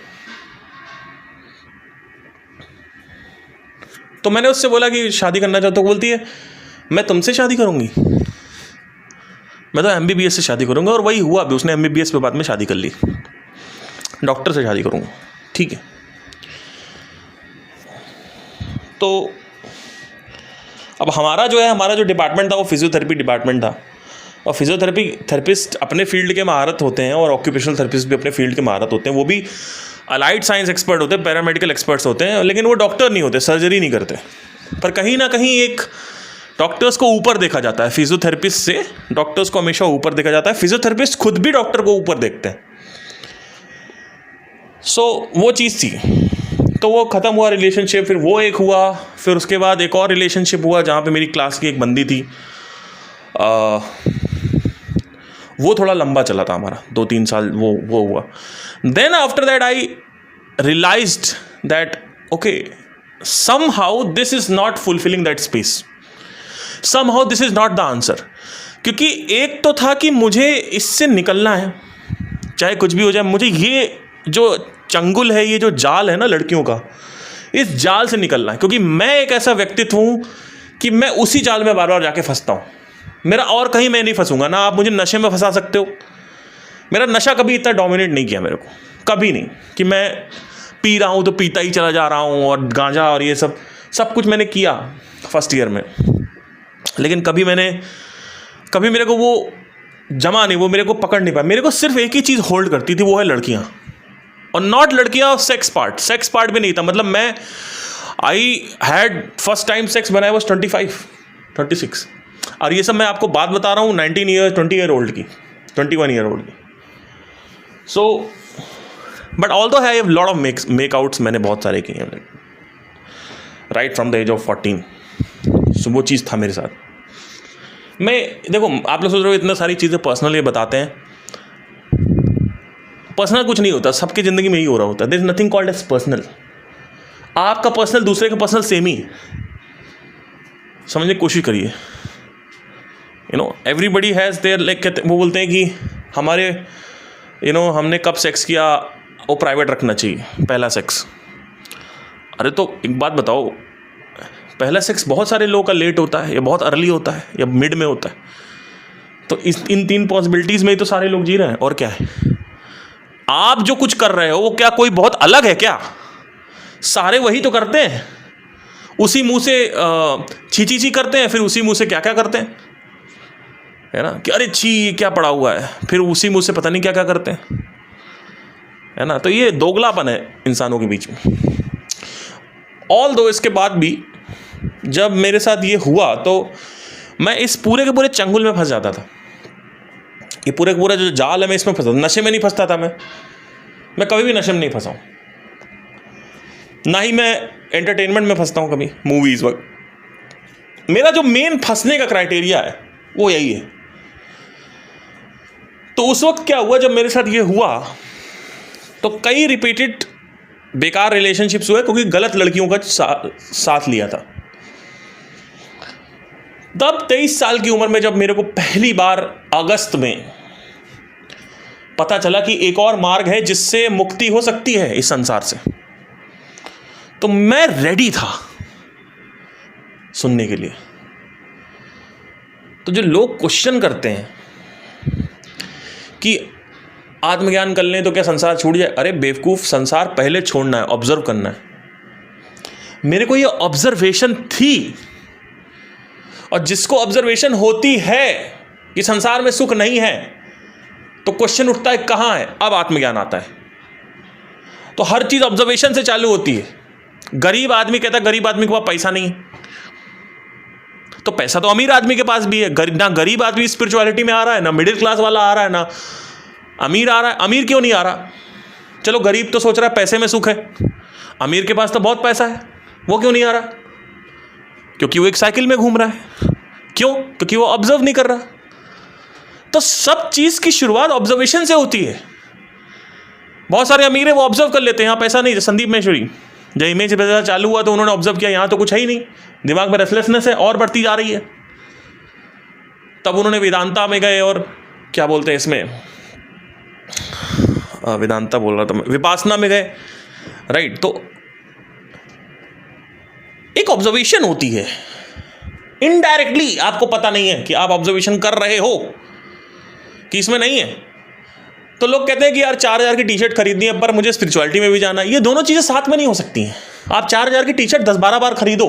तो मैंने उससे बोला कि शादी करना चाहता हूँ। बोलती है मैं तुमसे शादी करूंगी, मैं तो MBBS से शादी करूंगा। और वही हुआ भी, उसने MBBS पे बाद में शादी कर ली, डॉक्टर से शादी करूंगा। ठीक है। तो अब हमारा जो डिपार्टमेंट था वो फिजियोथेरेपी डिपार्टमेंट था, और थेरेपिस्ट अपने फील्ड के महारत होते हैं और ऑक्यूपेशनल थेरेपिस्ट भी अपने फील्ड के महारत होते हैं। वो भी अलाइड साइंस एक्सपर्ट होते हैं, पैरामेडिकल एक्सपर्ट्स होते हैं, लेकिन वो डॉक्टर नहीं होते, सर्जरी नहीं करते। पर कहीं ना कहीं एक डॉक्टर्स को ऊपर देखा जाता है, फिजियोथेरेपिस्ट से डॉक्टर्स को हमेशा ऊपर देखा जाता है। फिजियोथेरेपिस्ट खुद भी डॉक्टर को ऊपर देखते हैं। सो वो चीज़ थी। तो वो ख़त्म हुआ रिलेशनशिप, फिर वो एक हुआ, फिर उसके बाद एक और रिलेशनशिप हुआ जहाँ पे मेरी क्लास की एक बंदी थी। वो थोड़ा लंबा चला था हमारा, 2-3 साल वो हुआ। Then after that I realised that okay, somehow this is not fulfilling that space, somehow this is not the answer. क्योंकि एक तो था कि मुझे इससे निकलना है, चाहे कुछ भी हो जाए। मुझे ये जो चंगुल है, ये जो जाल है ना लड़कियों का, इस जाल से निकलना है। क्योंकि मैं एक ऐसा व्यक्तित्व हूँ कि मैं उसी जाल में बार बार जाके फंसता हूँ। मेरा और कहीं मैं नहीं फंसूंगा ना। आप मुझे नशे में फंसा सकते हो, मेरा नशा कभी इतना डोमिनेट नहीं किया मेरे को, कभी नहीं। कि मैं पी रहा हूँ तो पीता ही चला जा रहा हूँ, और गांजा और ये सब कुछ मैंने किया फर्स्ट ईयर में, लेकिन कभी मेरे को वो जमा नहीं, वो मेरे को पकड़ नहीं पाया। मेरे को सिर्फ एक ही चीज़ होल्ड करती थी, वो है लड़कियाँ। और नॉट लड़कियाँ, सेक्स पार्ट भी नहीं था। मतलब मैं I had first time sex when I was 26, और ये सब मैं आपको बात बता रहा हूँ 19 ईयर 20 ईयर ओल्ड की, 21 ईयर ओल्ड की। So but although I have lot of makeouts मैंने बहुत सारे किए हैं right from the age of 14। सो वो चीज़ था मेरे साथ। मैं देखो, आप लोग सोच रहे हो इतना सारी चीज़ें पर्सनल ये बताते हैं, पर्सनल कुछ नहीं होता, सबकी ज़िंदगी में ही हो रहा होता है। There is nothing called as personal. आपका पर्सनल दूसरे का पर्सनल सेम ही है, समझने की कोशिश करिए। You know everybody has their, like वो बोलते हैं कि हमारे हमने कब सेक्स किया वो प्राइवेट रखना चाहिए, पहला सेक्स। अरे तो एक बात बताओ, पहला सेक्स बहुत सारे लोगों का लेट होता है, या बहुत अर्ली होता है, या मिड में होता है। तो इन 3 पॉसिबिलिटीज़ में ही तो सारे लोग जी रहे हैं। और क्या है, आप जो कुछ कर रहे हो वो क्या कोई बहुत अलग है क्या? सारे वही तो करते हैं, उसी मुंह से छी करते हैं, फिर उसी मुंह से क्या क्या करते हैं, है ना, कि अरे छी क्या पड़ा हुआ है, फिर उसी मुंह से पता नहीं क्या क्या करते हैं, है ना। तो ये दोगलापन है इंसानों के बीच में। ऑल दो इसके बाद भी जब मेरे साथ ये हुआ तो मैं इस पूरे के पूरे चंगुल में फंस जाता था। ये पूरे का पूरा जो जाल है मैं इसमें फंसा। नशे में नहीं फंसता था मैं कभी भी नशे में नहीं फंसा हूँ, ना ही मैं एंटरटेनमेंट में फंसता हूँ कभी, मूवीज़ वगैरह। मेरा जो मेन फंसने का क्राइटेरिया है वो यही है। तो उस वक्त क्या हुआ, जब मेरे साथ ये हुआ तो कई रिपीटेड बेकार रिलेशनशिप्स हुए, क्योंकि गलत लड़कियों का साथ लिया था। तब 23 साल की उम्र में जब मेरे को पहली बार अगस्त में पता चला कि एक और मार्ग है जिससे मुक्ति हो सकती है इस संसार से, तो मैं रेडी था सुनने के लिए। तो जो लोग क्वेश्चन करते हैं कि आत्मज्ञान कर लें तो क्या संसार छूट जाए, अरे बेवकूफ़, संसार पहले छोड़ना है, ऑब्जर्व करना है। मेरे को ये ऑब्जर्वेशन थी, और जिसको ऑब्जर्वेशन होती है कि संसार में सुख नहीं है, तो क्वेश्चन उठता है कहां है, अब आत्मज्ञान आता है। तो हर चीज ऑब्जर्वेशन से चालू होती है। गरीब आदमी कहता है गरीब आदमी के पास पैसा नहीं है, तो पैसा तो अमीर आदमी के पास भी है। ना गरीब आदमी स्पिरिचुअलिटी में आ रहा है, ना मिडिल क्लास वाला आ रहा है, ना अमीर आ रहा है। अमीर क्यों नहीं आ रहा? चलो गरीब तो सोच रहा है पैसे में सुख है, अमीर के पास तो बहुत पैसा है, वो क्यों नहीं आ रहा? क्योंकि वो एक साइकिल में घूम रहा है। क्यों? क्योंकि वो ऑब्जर्व नहीं कर रहा। तो सब चीज की शुरुआत ऑब्जर्वेशन से होती है। बहुत सारे अमीर है, वो ऑब्जर्व कर लेते हैं यहाँ पैसा नहीं। संदीप महेश्वरी जब इमेज पैसा चालू हुआ तो उन्होंने ऑब्जर्व किया यहाँ तो कुछ है ही नहीं, दिमाग में रेस्टलेसनेस है और बढ़ती जा रही है। तब उन्होंने वेदांता में गए, और क्या बोलते हैं इसमें, वेदांता बोल रहा था मैं, विपासना में गए, राइट। तो एक ऑब्जर्वेशन होती है, इनडायरेक्टली आपको पता नहीं है कि आप ऑब्जर्वेशन कर रहे हो कि इसमें नहीं है। तो लोग कहते हैं कि यार 4,000 की टी शर्ट खरीदनी है पर मुझे स्पिरिचुअलिटी में भी जाना है। ये दोनों चीज़ें साथ में नहीं हो सकती हैं। आप 4,000 की टी शर्ट 10-12 बार खरीदो,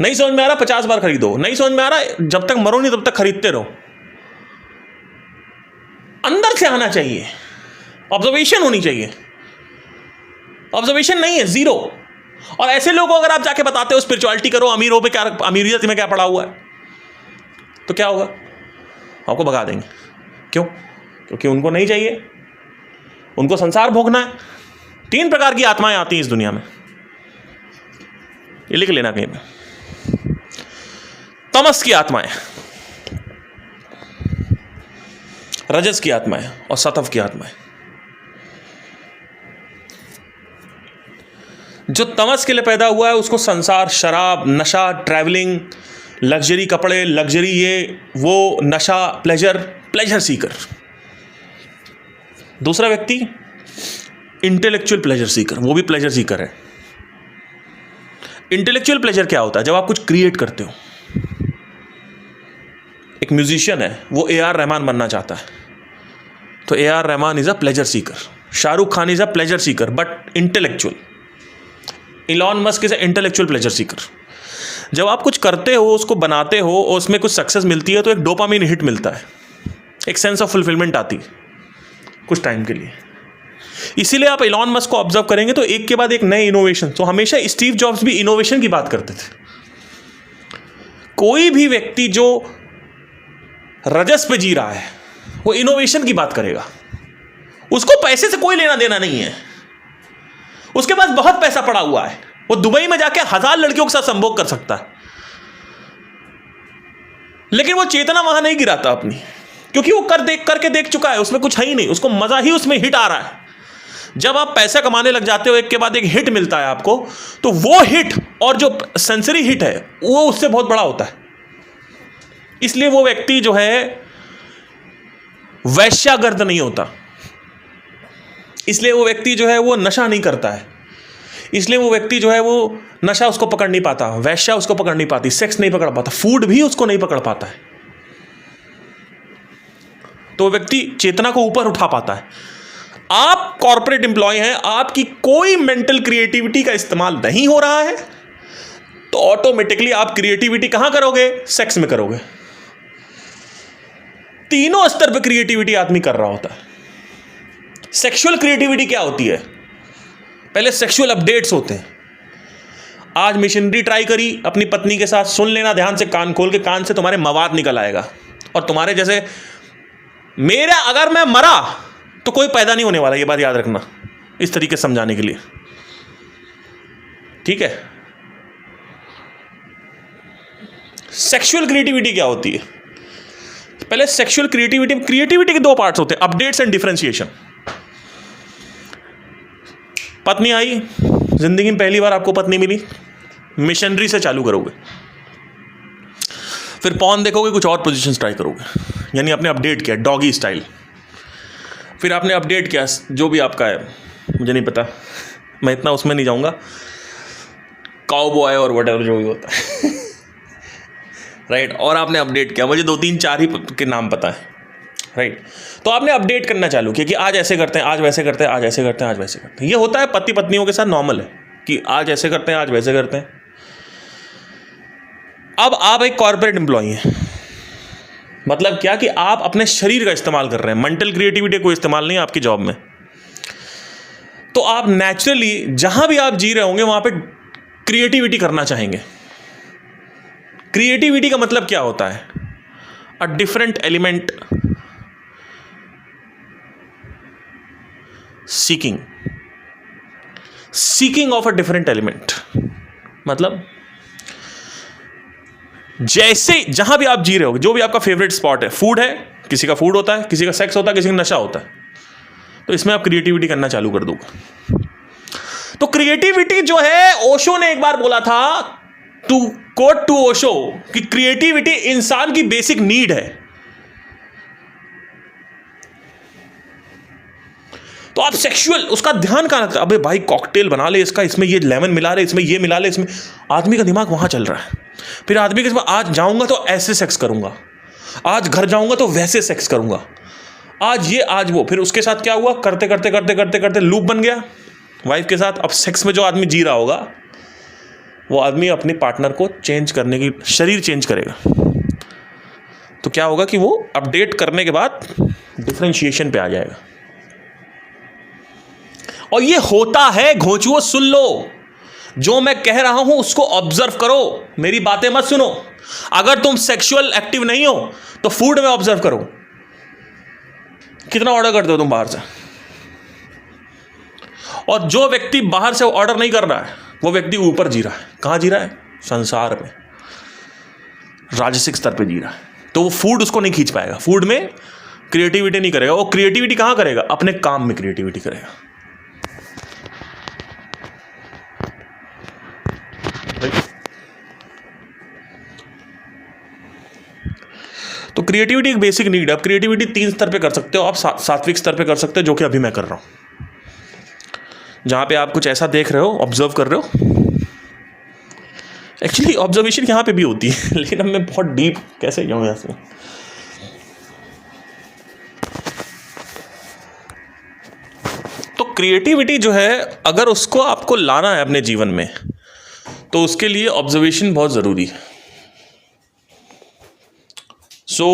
नहीं समझ में आ रहा 50 बार खरीदो, नहीं समझ में आ रहा जब तक मरो नहीं तब तक खरीदते रहो। अंदर से आना चाहिए, ऑब्जर्वेशन होनी चाहिए। ऑब्जर्वेशन नहीं है, जीरो। और ऐसे लोगों को अगर आप जाके बताते हो स्पिरिचुअलिटी करो, अमीर हो पे क्या, अमीरियत में क्या पड़ा हुआ है, तो क्या होगा? आपको भगा देंगे। क्यों? क्योंकि उनको नहीं चाहिए, उनको संसार भोगना है। 3 प्रकार की आत्माएं आती हैं इस दुनिया में, ये लिख लेना कहीं पे। तमस की आत्माएं, रजस की आत्माएं और सत्व की आत्माएं। जो तमस के लिए पैदा हुआ है उसको संसार, शराब, नशा, ट्रैवलिंग, लग्जरी कपड़े, लग्जरी ये वो, नशा, प्लेजर सीकर। दूसरा व्यक्ति इंटेलेक्चुअल प्लेजर सीकर, वो भी प्लेजर सीकर है। इंटेलेक्चुअल प्लेजर क्या होता है? जब आप कुछ क्रिएट करते हो। एक म्यूजिशियन है, वो A.R. रहमान बनना चाहता है, तो A.R. Rahman is a pleasure Sikar. Shahrukh Khan is a pleasure Sikar but intellectual. Elon Musk is a intellectual pleasure Sikar. जब आप कुछ करते हो, उसको बनाते हो और उसमें कुछ सक्सेस मिलती है तो एक डोपामिन हिट मिलता है, एक सेंस ऑफ फुलफिलमेंट आती है कुछ टाइम के लिए। इसीलिए आप इलॉन मस्क को ऑब्जर्व करेंगे तो एक के बाद एक नए इनोवेशन। तो हमेशा स्टीव जॉब्स भी इनोवेशन की बात करते थे। कोई भी व्यक्ति जो रजस पे जी रहा है वो इनोवेशन की बात करेगा। उसको पैसे से कोई लेना देना नहीं है, उसके पास बहुत पैसा पड़ा हुआ है, वो दुबई में जाके 1000 लड़कियों के साथ संभोग कर सकता है, लेकिन वो चेतना वहां नहीं गिराता अपनी, क्योंकि वो करके देख चुका है, उसमें कुछ है ही नहीं, उसको मजा ही उसमें हिट आ रहा है। जब आप पैसा कमाने लग जाते हो, एक के बाद एक हिट मिलता है आपको, तो वो हिट और जो सेंसरी हिट है वो उससे बहुत बड़ा होता है। इसलिए वो व्यक्ति जो है वैश्यागर्द नहीं होता, इसलिए वो व्यक्ति जो है वो नशा नहीं करता है, इसलिए वो व्यक्ति जो है वो नशा उसको पकड़ नहीं पाता, वैश्या उसको पकड़ नहीं पाती, सेक्स नहीं पकड़ पाता, फूड भी उसको नहीं पकड़ पाता है। तो व्यक्ति चेतना को ऊपर उठा पाता है। आप कॉर्पोरेट एम्प्लॉय हैं, आपकी कोई मेंटल क्रिएटिविटी का इस्तेमाल नहीं हो रहा है, तो ऑटोमेटिकली आप क्रिएटिविटी कहां करोगे? सेक्स में करोगे। तीनों स्तर पर क्रिएटिविटी आदमी कर रहा होता है। सेक्सुअल क्रिएटिविटी क्या होती है? पहले सेक्सुअल अपडेट्स होते हैं। आज मिशनरी ट्राई करी अपनी पत्नी के साथ, सुन लेना ध्यान से, कान खोल के, कान से तुम्हारे मवाद निकल आएगा। और तुम्हारे जैसे मेरा, अगर मैं मरा तो कोई पैदा नहीं होने वाला, ये बात याद रखना, इस तरीके से समझाने के लिए, ठीक है। सेक्सुअल क्रिएटिविटी क्या होती है? पहले सेक्सुअल क्रिएटिविटी के 2 पार्ट्स होते हैं, अपडेट्स एंड डिफरेंशिएशन। पत्नी आई, जिंदगी में पहली बार आपको पत्नी मिली, मिशनरी से चालू करोगे, फिर पॉर्न देखोगे, कुछ और पोजीशंस ट्राई करोगे, यानी आपने अपडेट किया डॉगी स्टाइल। फिर आपने अपडेट किया जो भी आपका है, मुझे नहीं पता, मैं इतना उसमें नहीं जाऊंगा, काउबॉय और व्हाटएवर जो भी होता है राइट। और आपने अपडेट किया, मुझे 2-3-4 ही के नाम पता है, राइट। तो आपने अपडेट करना चालू किया कि आज ऐसे करते हैं, आज वैसे करते हैं, आज ऐसे करते हैं, आज वैसे करते हैं। ये होता है पति पत्नियों के साथ, नॉर्मल है, कि आज ऐसे करते हैं, आज वैसे करते हैं। अब आप एक कॉर्पोरेट एम्प्लॉई हैं, मतलब क्या कि आप अपने शरीर का इस्तेमाल कर रहे हैं, मेंटल क्रिएटिविटी कोई इस्तेमाल नहीं है आपकी जॉब में। तो आप नेचुरली जहां भी आप जी रहे होंगे वहां पे क्रिएटिविटी करना चाहेंगे। क्रिएटिविटी का मतलब क्या होता है? A different element seeking of a different element, मतलब जैसे जहां भी आप जी रहे हो, जो भी आपका फेवरेट स्पॉट है, फूड है, किसी का फूड होता है, किसी का सेक्स होता है, किसी का नशा होता है, तो इसमें आप क्रिएटिविटी करना चालू कर दोगे। तो क्रिएटिविटी जो है, ओशो ने एक बार बोला था, टू कोट टू ओशो, कि क्रिएटिविटी इंसान की बेसिक नीड है। तो आप सेक्सुअल उसका ध्यान कहां रखते हैं? अबे भाई कॉकटेल बना ले इसका, इसमें ये लेमन मिला ले, इसमें ये मिला ले, इसमें आदमी का दिमाग वहां चल रहा है। फिर आदमी के आज जाऊंगा तो ऐसे सेक्स करूंगा, आज घर जाऊंगा तो वैसे सेक्स करूंगा, आज ये आज वो। फिर उसके साथ क्या हुआ? करते करते करते करते करते लूप बन गया वाइफ के साथ। अब सेक्स में जो आदमी जी रहा होगा, वो आदमी अपने पार्टनर को चेंज करने की, शरीर चेंज करेगा। तो क्या होगा कि वो अपडेट करने के बाद डिफरेंशिएशन पे आ जाएगा। और ये होता है, घोंचुओ सुन लो, जो मैं कह रहा हूं उसको ऑब्जर्व करो, मेरी बातें मत सुनो। अगर तुम सेक्सुअल एक्टिव नहीं हो तो फूड में ऑब्जर्व करो, कितना ऑर्डर करते हो तुम बाहर से। और जो व्यक्ति बाहर से ऑर्डर नहीं कर रहा है, वो व्यक्ति ऊपर जी रहा है। कहां जी रहा है? संसार में, राजसिक स्तर पे जी रहा है। तो वो फूड उसको नहीं खींच पाएगा, फूड में क्रिएटिविटी नहीं करेगा। वो क्रिएटिविटी कहां करेगा? अपने काम में क्रिएटिविटी करेगा। तो क्रिएटिविटी एक बेसिक नीड है। आप क्रिएटिविटी 3 स्तर पे कर सकते हो। आप सात्विक स्तर पे कर सकते हो, जो कि अभी मैं कर रहा हूं, जहां पे आप कुछ ऐसा देख रहे हो, ऑब्जर्व कर रहे हो। एक्चुअली ऑब्जर्वेशन यहां पे भी होती है, लेकिन अब मैं बहुत डीप कैसे जाऊं यहां से। तो क्रिएटिविटी जो है, अगर उसको आपको लाना है अपने जीवन में, तो उसके लिए ऑब्जर्वेशन बहुत जरूरी है। सो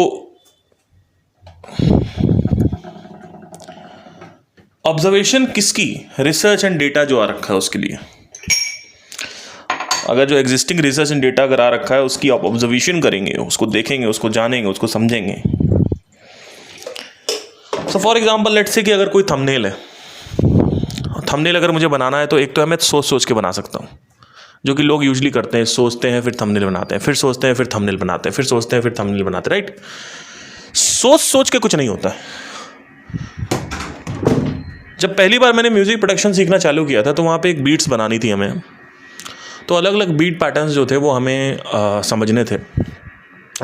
ऑब्जर्वेशन किसकी? रिसर्च एंड डेटा जो आ रखा है उसके लिए। अगर जो एग्जिस्टिंग रिसर्च एंड डेटा अगर आ रखा है, उसकी आप ऑब्जर्वेशन करेंगे, उसको देखेंगे, उसको जानेंगे, उसको समझेंगे। So for example let's say कि अगर कोई थंबनेल है, थंबनेल अगर मुझे बनाना है, तो एक तो है मैं सोच सोच के बना सकता हूँ, जो कि लोग यूजली करते हैं। सोचते हैं फिर थंबनेल बनाते हैं, फिर सोचते हैं फिर थंबनेल बनाते हैं, फिर सोचते हैं फिर थंबनेल बनाते हैं, राइट। सोच सोच के कुछ नहीं होता है। जब पहली बार मैंने म्यूजिक प्रोडक्शन सीखना चालू किया था, तो वहाँ पे एक बीट्स बनानी थी हमें। तो अलग अलग बीट पैटर्न्स जो थे वो हमें समझने थे,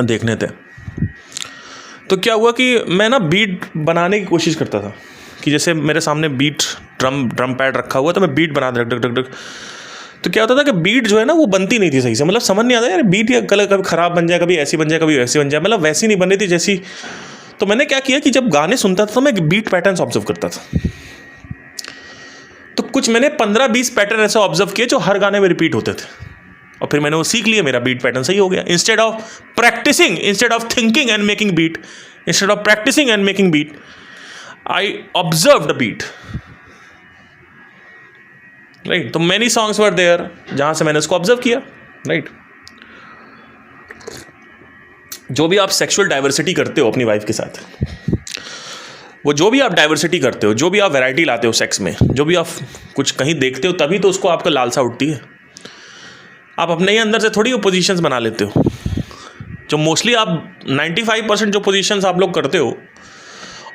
देखने थे। तो क्या हुआ कि मैं ना बीट बनाने की कोशिश करता था, कि जैसे मेरे सामने बीट ड्रम पैड रखा हुआ, तो मैं बीट बना डक डक डक। तो क्या होता था कि बीट जो है ना वो बनती नहीं थी सही से, मतलब समझ नहीं आता यार बीट या कलर कभी ख़राब बन जाए, कभी ऐसी बन जाए, कभी वैसी बन जाए, मतलब वैसी नहीं बन रही थी जैसी। तो मैंने क्या किया कि जब गाने सुनता था तो मैं बीट पैटर्न्स ऑब्जर्व करता था। तो कुछ मैंने 15-20 पैटर्न ऐसे ऑब्जर्व किए जो हर गाने में रिपीट होते थे, और फिर मैंने वो सीख लिया, मेरा बीट पैटर्न सही हो गया। Instead of practising, instead of thinking and making beat, instead of practising and making beat, I observe the beat, right. तो मैनी सॉन्ग्स वर देयर जहां से मैंने उसको ऑब्जर्व किया, राइट। जो भी आप सेक्सुअल डाइवर्सिटी करते हो अपनी वाइफ के साथ, वो जो भी आप डाइवर्सिटी करते हो, जो भी आप वैरायटी लाते हो सेक्स में, जो भी आप कुछ कहीं देखते हो, तभी तो उसको आपका लालसा उठती है। आप अपने ही अंदर से थोड़ी वो पोजीशंस बना लेते हो। जो मोस्टली आप 95% जो पोजीशंस आप लोग करते हो,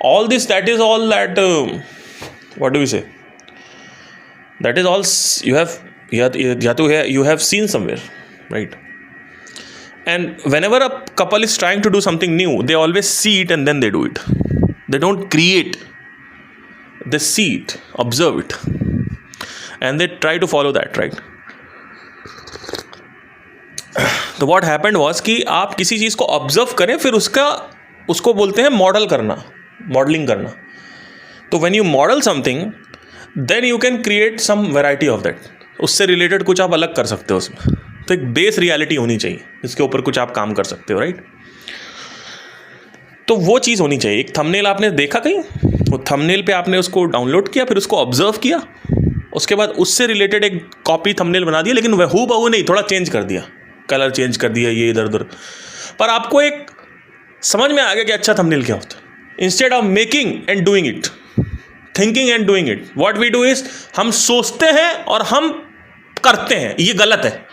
all this that is all that what do we say, that is all you have seen somewhere, right? And whenever a couple is trying to do something new, they always see it and then they do it. They don't create, they see it, observe it, and they try to follow that, right? तो what happened was कि आप किसी चीज़ को observe करें, फिर उसको बोलते हैं मॉडल करना, मॉडलिंग करना। तो when you model something, then you can create some variety of that. उससे रिलेटेड कुछ आप अलग कर सकते हो उसमें। तो एक बेस रियलिटी होनी चाहिए जिसके ऊपर कुछ आप काम कर सकते हो, राइट। तो वो चीज़ होनी चाहिए। एक थंबनेल आपने देखा कहीं, वो थंबनेल पे आपने उसको डाउनलोड किया, फिर उसको ऑब्जर्व किया, उसके बाद उससे रिलेटेड एक कॉपी थंबनेल बना दिया, लेकिन वह हूबहू नहीं, थोड़ा चेंज कर दिया, कलर चेंज कर दिया, ये इधर उधर, पर आपको एक समझ में आ गया कि अच्छा थंबनेल क्या होता है। Instead of making and doing it, thinking and doing it, what we do is हम सोचते हैं और हम करते हैं, ये गलत है।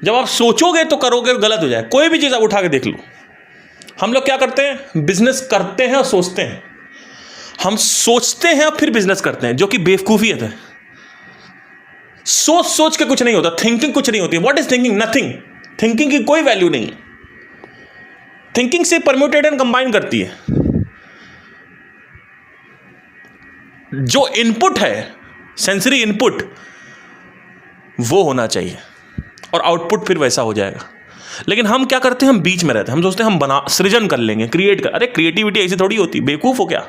जब आप सोचोगे तो करोगे गलत हो जाए। कोई भी चीज़ आप उठा के देख लो, हम लोग क्या करते हैं, बिजनेस करते हैं और सोचते हैं। हम सोचते हैं और फिर बिजनेस करते हैं, जो कि बेवकूफियत है। सोच सोच के कुछ नहीं होता, थिंकिंग कुछ नहीं होती। What is thinking? Nothing. Thinking की कोई वैल्यू नहीं है। थिंकिंग से परम्यूटेट एंड कंबाइन करती है। जो इनपुट है, सेंसरी इनपुट, वो होना चाहिए और आउटपुट फिर वैसा हो जाएगा। लेकिन हम क्या करते हैं, हम बीच में रहते हैं। हम सोचते हैं हम बना सृजन कर लेंगे, क्रिएट कर। अरे क्रिएटिविटी ऐसी थोड़ी होती, बेवकूफ हो क्या?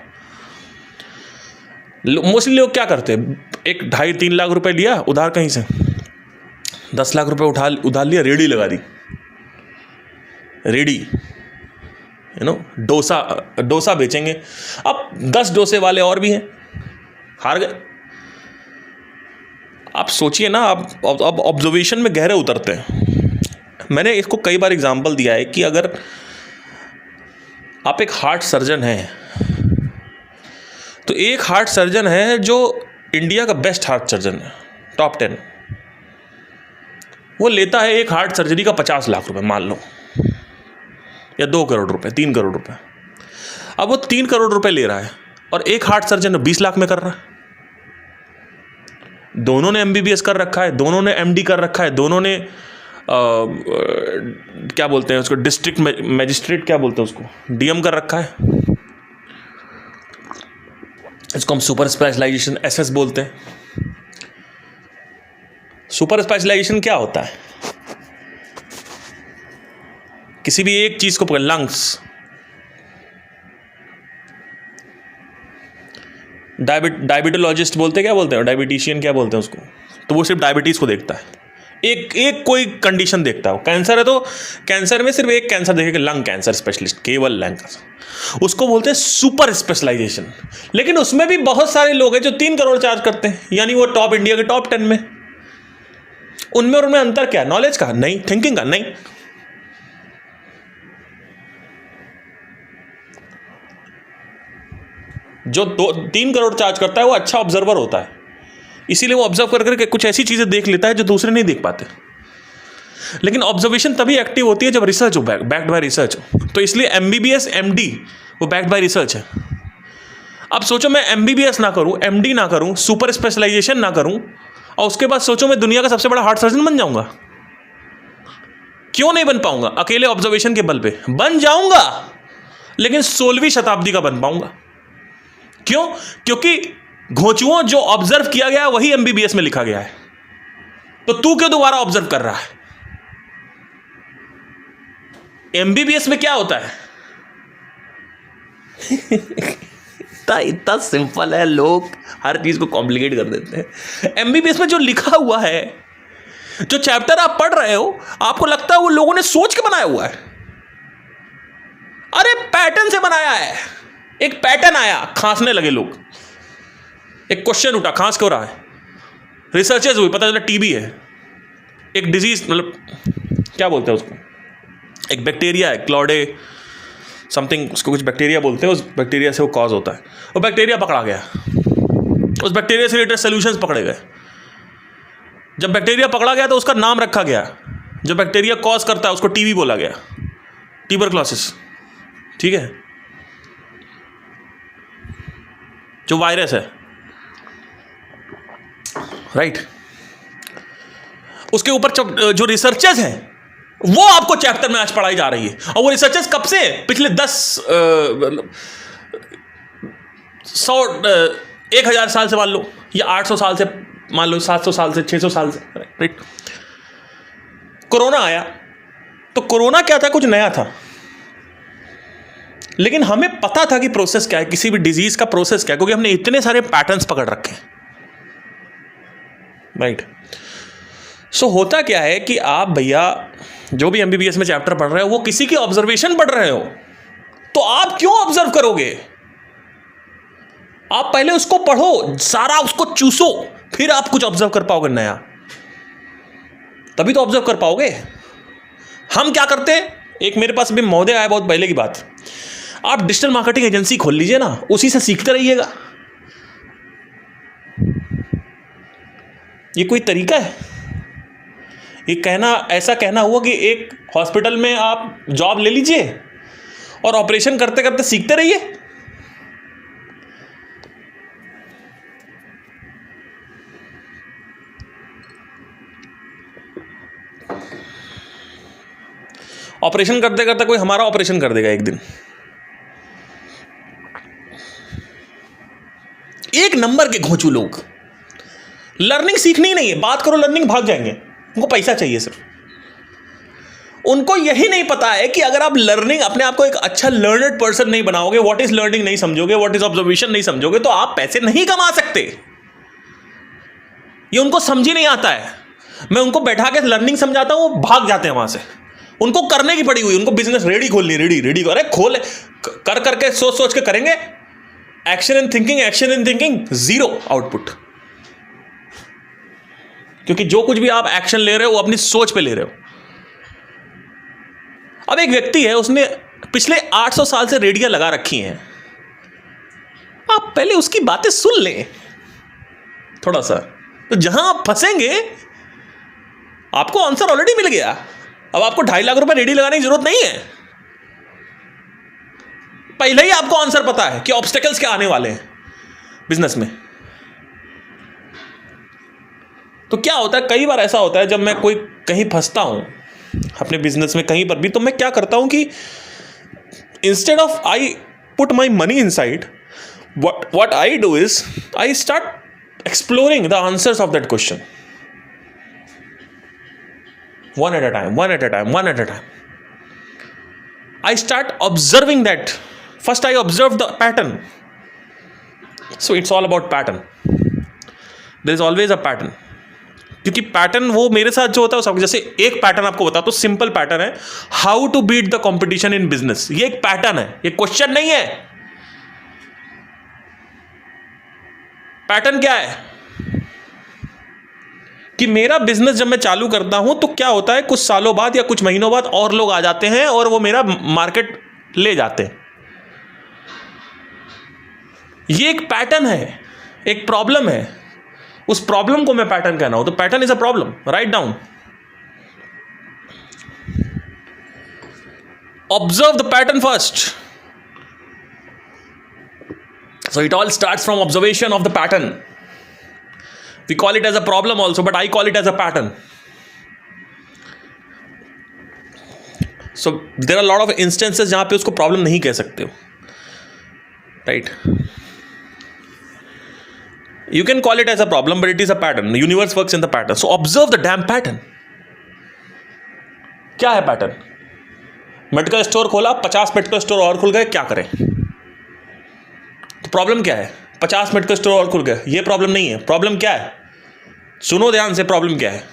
मोस्टली लोग क्या करते हैं, एक 2.5-3 लाख रुपए लिया उधार कहीं से, 10 लाख रुपए उधार लिया, रेडी लगा दी। रेडी डोसा बेचेंगे। अब 10 डोसे वाले और भी हैं, हार गए। आप सोचिए ना, अब ऑब्जर्वेशन में गहरे उतरते हैं। मैंने इसको कई बार एग्जाम्पल दिया है कि अगर आप एक हार्ट सर्जन हैं, तो एक हार्ट सर्जन है जो इंडिया का बेस्ट हार्ट सर्जन है, टॉप 10, वो लेता है एक हार्ट सर्जरी का 50 लाख रुपए मान लो, या 2 करोड़ रुपए, 3 करोड़ रुपए। अब वो 3 करोड़ रुपए ले रहा है और एक हार्ट सर्जन 20 लाख में कर रहा है। दोनों ने MBBS कर रखा है, दोनों ने MD कर रखा है, दोनों ने क्या बोलते हैं उसको, डिस्ट्रिक्ट मैजिस्ट्रेट क्या बोलते हैं उसको, DM कर रखा है। इसको हम सुपर स्पेशलाइजेशन SS बोलते हैं। सुपर स्पेशलाइजेशन क्या होता है? किसी भी एक चीज को पकड़, लंग्स, डायबिटोलॉजिस्ट बोलते हैं, क्या बोलते हैं, डायबिटिशियन क्या बोलते हैं उसको, तो वो सिर्फ डायबिटीज को देखता है। एक कोई कंडीशन देखता है। कैंसर है तो कैंसर में सिर्फ एक कैंसर देखेगा, लंग कैंसर स्पेशलिस्ट, केवल लंग कैंसर, उसको बोलते हैं सुपर स्पेशलाइजेशन। लेकिन उसमें भी बहुत सारे लोग हैं जो 3 करोड़ चार्ज करते हैं, यानी वो टॉप, इंडिया के टॉप 10 में। उनमें और उनमें अंतर क्या? नॉलेज का नहीं, थिंकिंग का नहीं। जो 3 करोड़ चार्ज करता है वो अच्छा ऑब्जर्वर होता है, इसीलिए वो ऑब्जर्व कर करके कुछ ऐसी चीजें देख लेता है जो दूसरे नहीं देख पाते। लेकिन ऑब्जर्वेशन तभी एक्टिव होती है जब रिसर्च हो, बैक्ड बाय रिसर्च हो। तो इसलिए MBBS MD वो बैक्ड बाय रिसर्च है। अब सोचो मैं MBBS ना करूं, MD ना करूं, सुपर स्पेशलाइजेशन ना करूं, और उसके बाद सोचो मैं दुनिया का सबसे बड़ा हार्ट सर्जन बन जाऊंगा। क्यों नहीं बन पाऊंगा? अकेले ऑब्जर्वेशन के बल पे बन जाऊंगा, लेकिन 16वीं शताब्दी का बन पाऊंगा। क्यों? क्योंकि घोंचुओं जो ऑब्जर्व किया गया वही MBBS में लिखा गया है। तो तू क्यों दोबारा ऑब्जर्व कर रहा है? MBBS में क्या होता है? इतना सिंपल है, लोग हर चीज को कॉम्प्लिकेट कर देते हैं। MBBS में जो लिखा हुआ है, जो चैप्टर आप पढ़ रहे हो, आपको लगता है वो लोगों ने सोच के बनाया हुआ है। अरे पैटर्न से बनाया है। एक पैटर्न आया, खांसने लगे लोग, एक क्वेश्चन उठा, खांस क्यों रहा है? रिसर्चेस हुई, पता चला TB है। एक डिजीज, मतलब क्या बोलते हैं उसको, एक बैक्टीरिया है, क्लॉडे समथिंग, उसको कुछ बैक्टीरिया बोलते हैं, उस बैक्टीरिया से वो कॉज होता है। वो बैक्टीरिया पकड़ा गया, उस बैक्टीरिया से रिलेटेड सोल्यूशंस पकड़े गए। जब बैक्टीरिया पकड़ा गया तो उसका नाम रखा गया, जो बैक्टीरिया कॉज करता है उसको TB बोला गया, ट्यूबरक्लोसिस। ठीक है, जो वायरस है, राइट। उसके ऊपर जो रिसर्चेस हैं वो आपको चैप्टर में आज पढ़ाई जा रही है। और वो रिसर्चेस कब से? पिछले 1000 साल से मान लो, या 800 साल से मान लो, 700 साल से, 600 साल से, राइट। कोरोना आया तो कोरोना क्या था? कुछ नया था, लेकिन हमें पता था कि प्रोसेस क्या है, किसी भी डिजीज का प्रोसेस क्या है, क्योंकि हमने इतने सारे पैटर्न्स पकड़ रखे हैं। राइट। सो होता क्या है कि आप भैया जो भी MBBS में चैप्टर पढ़ रहे हो वो किसी की ऑब्जर्वेशन पढ़ रहे हो, तो आप क्यों ऑब्जर्व करोगे? आप पहले उसको पढ़ो, सारा उसको चूसो, फिर आप कुछ ऑब्जर्व कर पाओगे नया, तभी तो ऑब्जर्व कर पाओगे। हम क्या करते हैं, एक मेरे पास भी महोदय आया बहुत पहले की बात, आप डिजिटल मार्केटिंग एजेंसी खोल लीजिए ना, उसी से सीखते रहिएगा। ये कोई तरीका है? ये कहना, ऐसा कहना हुआ कि एक हॉस्पिटल में आप जॉब ले लीजिए और ऑपरेशन करते करते सीखते रहिए। ऑपरेशन करते करते कोई हमारा ऑपरेशन कर देगा एक दिन। एक नंबर के घोंचू लोग, लर्निंग सीखनी ही नहीं है, बात करो लर्निंग भाग जाएंगे, उनको पैसा चाहिए सिर्फ। उनको यही नहीं पता है कि अगर आप लर्निंग, अपने आप को एक अच्छा लर्नड पर्सन नहीं बनाओगे, व्हाट इज लर्निंग नहीं समझोगे, व्हाट इज ऑब्जर्वेशन नहीं समझोगे, तो आप पैसे नहीं कमा सकते। ये उनको समझ ही नहीं आता है। मैं उनको बैठा के लर्निंग समझाता हूं, वो भाग जाते हैं वहां से। उनको करने की पड़ी हुई, उनको बिजनेस रेडी खोलनी, रेडी अरे खोल, कर करके सोच सोच के करेंगे। Action in thinking, zero output. क्योंकि जो कुछ भी आप एक्शन ले रहे हो वो अपनी सोच पे ले रहे हो। अब एक व्यक्ति है, उसने पिछले 800 साल से रेडियां लगा रखी हैं, आप पहले उसकी बातें सुन लें थोड़ा सा, तो जहां आप फंसेंगे आपको आंसर ऑलरेडी मिल गया। अब आपको 2.5 लाख रुपए रेडी लगाने की जरूरत नहीं है, पहले ही आपको आंसर पता है कि ऑब्स्टेकल्स क्या आने वाले हैं बिजनेस में। तो क्या होता है, कई बार ऐसा होता है जब मैं कोई कहीं फंसता हूं अपने बिजनेस में कहीं पर भी, तो मैं क्या करता हूं कि instead of I put my money inside, what I do is I start exploring the answers of that question one at a time. I start observing that. First I observe the pattern. So it's all about pattern. There is always a pattern. क्योंकि pattern वो मेरे साथ जो होता है वो, जैसे एक पैटर्न आपको बताओ तो सिंपल पैटर्न है, how to beat the competition in business. ये एक पैटर्न है, ये क्वेश्चन नहीं है। पैटर्न क्या है कि मेरा बिजनेस जब मैं चालू करता हूं तो क्या होता है, कुछ सालों बाद या कुछ महीनों बाद और लोग आ जाते हैं और वो मेरा मार्केट ले जाते हैं। ये एक पैटर्न है, एक प्रॉब्लम है, उस प्रॉब्लम को मैं पैटर्न कहना हूं, तो pattern is a problem. Write down, observe the pattern first. So it all starts from observation of the pattern. We call it as a problem also, but I call it as a pattern. So there are a lot of instances जहां पे उसको problem नहीं कह सकते हो, right? You can call it as a problem, but it is a pattern. The universe works in the pattern. So observe the damn pattern. क्या है pattern? Medical store खोला, 50 मेडिकल स्टोर और खुल गए, क्या करें? तो प्रॉब्लम क्या है? 50 मेडिकल स्टोर और खुल गए, ये प्रॉब्लम नहीं है। प्रॉब्लम क्या है? सुनो ध्यान से, प्रॉब्लम क्या है?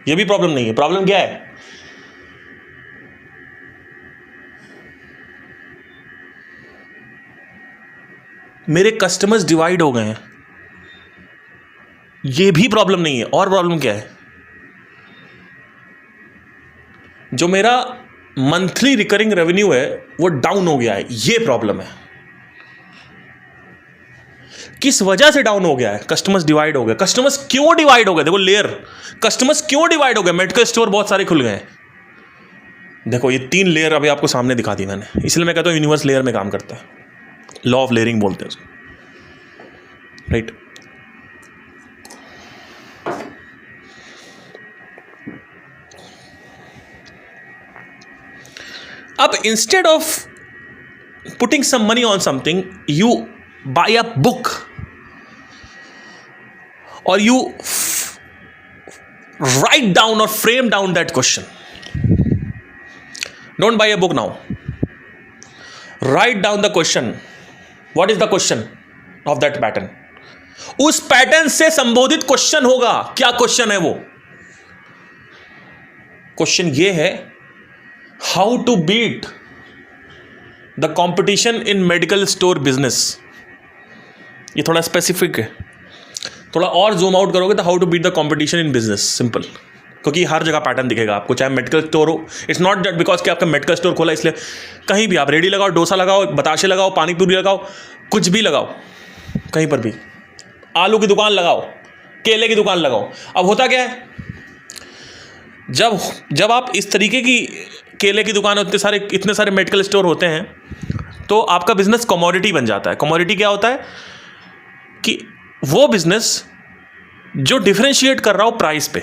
ये भी प्रॉब्लम नहीं है। प्रॉब्लम क्या है? मेरे कस्टमर्स डिवाइड हो गए हैं, ये भी प्रॉब्लम नहीं है। और प्रॉब्लम क्या है? जो मेरा मंथली रिकरिंग रेवेन्यू है वो डाउन हो गया है, ये प्रॉब्लम है। किस वजह से डाउन हो गया है? कस्टमर्स डिवाइड हो गए। कस्टमर्स क्यों डिवाइड हो गए? देखो लेयर, कस्टमर्स क्यों डिवाइड हो गए? मेडिकल स्टोर बहुत सारे खुल गए। देखो ये 3 लेयर अभी आपको सामने दिखा दी मैंने, इसलिए मैं कहता हूं यूनिवर्स लेयर में काम करता है। लॉ ऑफ लेयरिंग बोलते हैं उसको, राइट? अब instead of putting some money on something, you buy a book or you write down or frame down that question. Don't buy a book now. Write down the question. What is the question of that pattern? उस pattern से संबोधित question होगा। क्या question है वो? Question ये है, how to beat the competition in medical store business. ये थोड़ा स्पेसिफिक है, थोड़ा और जूम आउट करोगे तो how to beat the competition in business, simple. क्योंकि हर जगह पैटर्न दिखेगा आपको, चाहे मेडिकल स्टोर हो। इट्स नॉट दैट बिकॉज कि आपका मेडिकल स्टोर खोला इसलिए, कहीं भी आप रेडी लगाओ, डोसा लगाओ, बताशे लगाओ, पानी पूरी लगाओ, कुछ भी लगाओ, कहीं पर भी आलू की दुकान लगाओ, केले की दुकान लगाओ। अब होता क्या है, जब आप इस तरीके की केले की दुकान, इतने सारे मेडिकल स्टोर होते हैं, तो आपका बिजनेस कमोडिटी बन जाता है। कमोडिटी क्या होता है कि वो बिजनेस जो डिफरेंशिएट कर रहा हो प्राइस पे,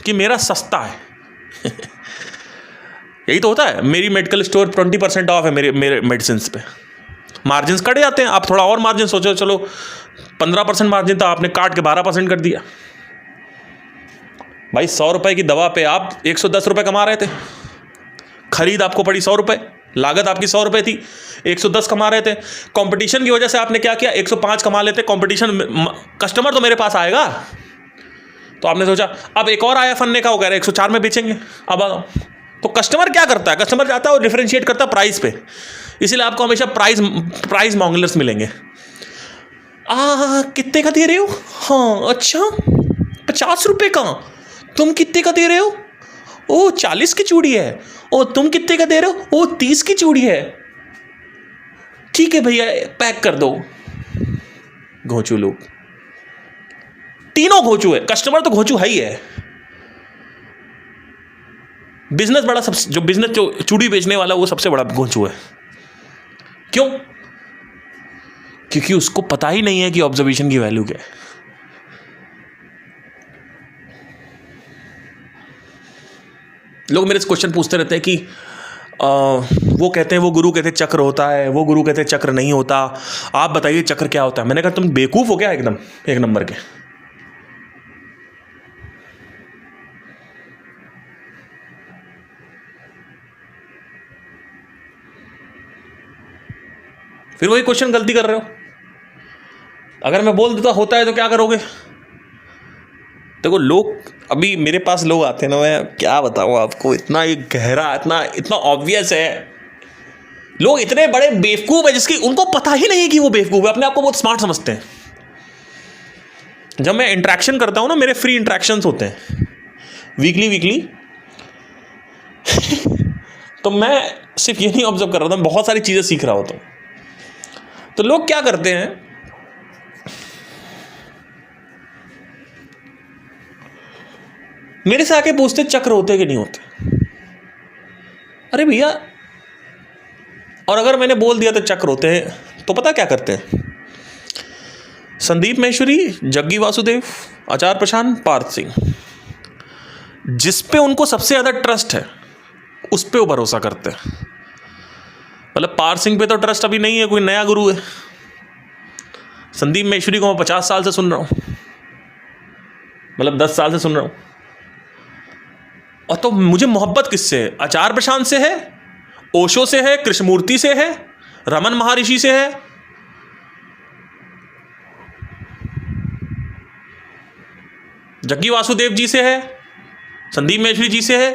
कि मेरा सस्ता है यही तो होता है। मेरी मेडिकल स्टोर 20% ऑफ है मेरे मेडिसिन पे, मार्जिन कट जाते हैं। आप थोड़ा और मार्जिन सोचो, चलो 15% मार्जिन था, आपने काट के 12% कर दिया। भाई 100 रुपए की दवा पे आप 110 रुपए कमा रहे थे, खरीद आपको पड़ी 100 रुपए, लागत आपकी 100 रुपए थी, 110 कमा रहे थे। कंपटीशन की वजह से आपने क्या किया, 105 कमा लेते। कंपटीशन, कस्टमर तो मेरे पास आएगा, तो आपने सोचा अब एक और आया फन्ने का, वो कह रहे 104 में बेचेंगे। अब तो कस्टमर क्या करता है, कस्टमर जाता है और डिफरेंशिएट करता है प्राइस पे। इसीलिए आपको हमेशा प्राइस मॉन्गलर्स मिलेंगे। कितने का दे रहे हो? हाँ अच्छा, 50 रुपए का। तुम कितने का दे रहे हो? ओ 40 की चूड़ी है। ओ तुम कितने का दे रहे हो? ओ 30 की चूड़ी है। ठीक है भैया, पैक कर दो। घोंचू लोग, तीनों घोंचू है। कस्टमर तो घोंचू है ही है, बिजनेस बड़ा, जो चूड़ी बेचने वाला वो सबसे बड़ा घोंचू है। क्यों? क्योंकि उसको पता ही नहीं है कि ऑब्जर्वेशन की वैल्यू क्या है। लोग मेरे से क्वेश्चन पूछते रहते हैं कि वो कहते हैं, वो गुरु कहते हैं चक्र होता है, वो गुरु कहते हैं चक्र नहीं होता, आप बताइए चक्र क्या होता है। मैंने कहा तुम बेवकूफ हो क्या, एकदम एक नंबर के। फिर वही क्वेश्चन गलती कर रहे हो। अगर मैं बोल देता होता है तो क्या करोगे? देखो लोग, अभी मेरे पास लोग आते हैं ना, मैं क्या बताऊं आपको, इतना एक गहरा, इतना ऑब्वियस है। लोग इतने बड़े बेवकूफ है जिसकी उनको पता ही नहीं है कि वो बेवकूफ है, अपने आप को बहुत स्मार्ट समझते हैं। जब मैं इंटरेक्शन करता हूं ना, मेरे फ्री इंटरेक्शंस होते हैं वीकली तो मैं सिर्फ ये नहीं ऑब्जर्व कर रहा था, बहुत सारी चीजें सीख रहा होता हूं। तो लोग क्या करते हैं, मेरे से आके पूछते चक्र होते कि नहीं होते। अरे भैया, और अगर मैंने बोल दिया तो चक्र होते हैं, तो पता क्या करते हैं, संदीप महेश्वरी, जग्गी वासुदेव, आचार्य प्रशांत, पार्थ सिंह, जिस पे उनको सबसे ज्यादा ट्रस्ट है उस पे वो भरोसा करते हैं। मतलब पार्थ सिंह पे तो ट्रस्ट अभी नहीं है, कोई नया गुरु है। संदीप महेश्वरी को मैं 50 साल से सुन रहा हूं, मतलब 10 साल से सुन रहा हूं। और तो मुझे मोहब्बत किससे है? आचार्य प्रशांत से है, ओशो से है, कृष्णमूर्ति से है, रमन महर्षि से है, जग्गी वासुदेव जी से है, संदीप महेश्वरी जी से है।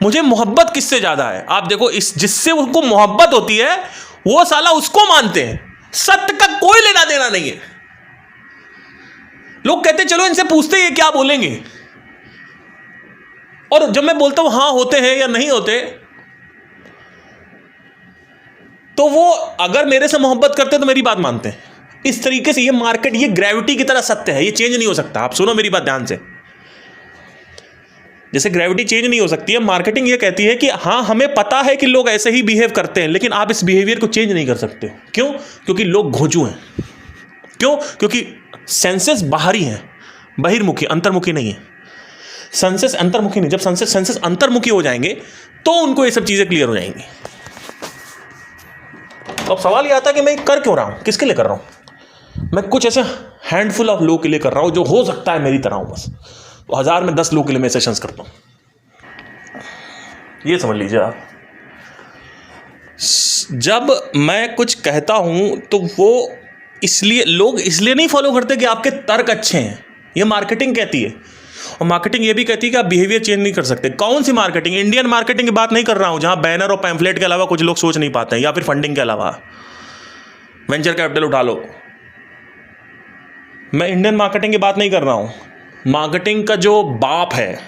मुझे मोहब्बत किससे ज्यादा है? आप देखो, इस जिससे उनको मोहब्बत होती है वो साला उसको मानते हैं, सत्य का कोई लेना देना नहीं है। लोग कहते चलो इनसे पूछते ये क्या बोलेंगे, और जब मैं बोलता हूं हां होते हैं या नहीं होते, तो वो अगर मेरे से मोहब्बत करते तो मेरी बात मानते हैं। इस तरीके से ये मार्केट, ये ग्रेविटी की तरह सत्य है, ये चेंज नहीं हो सकता। आप सुनो मेरी बात ध्यान से, जैसे ग्रेविटी चेंज नहीं हो सकती है, मार्केटिंग ये कहती है कि हाँ हमें पता है कि लोग ऐसे ही बिहेव करते हैं, लेकिन आप इस बिहेवियर को चेंज नहीं कर सकते। क्यों? क्योंकि लोग घोंचू हैं। क्यों? क्योंकि सेंसेस बाहरी हैं, बहिर्मुखी, अंतर्मुखी नहीं है। सेंसेस अंतर्मुखी नहीं, जब सेंसेस अंतर्मुखी हो जाएंगे तो उनको ये सब चीजें क्लियर हो जाएंगी। तो अब सवाल ये आता है कि मैं कर क्यों रहा हूं, किसके लिए कर रहा हूं? मैं कुछ ऐसे हैंडफुल ऑफ लोग के लिए कर रहा हूं जो हो सकता है मेरी तरह हो, बस। तो 1000 में 10 लोग के लिए मैं सेशंस करता हूं, ये समझ लीजिए आप। जब मैं कुछ कहता हूं तो वो इसलिए लोग इसलिए नहीं फॉलो करते कि आपके तर्क अच्छे हैं, ये मार्केटिंग कहती है। और मार्केटिंग ये भी कहती है कि आप बिहेवियर चेंज नहीं कर सकते। कौन सी मार्केटिंग? इंडियन मार्केटिंग की बात नहीं कर रहा हूं, जहां बैनर और पैम्फलेट के अलावा कुछ लोग सोच नहीं पाते हैं, या फिर फंडिंग के अलावा वेंचर कैपिटल उठा लो। मैं इंडियन मार्केटिंग की बात नहीं कर रहा हूं। मार्केटिंग का जो बाप है,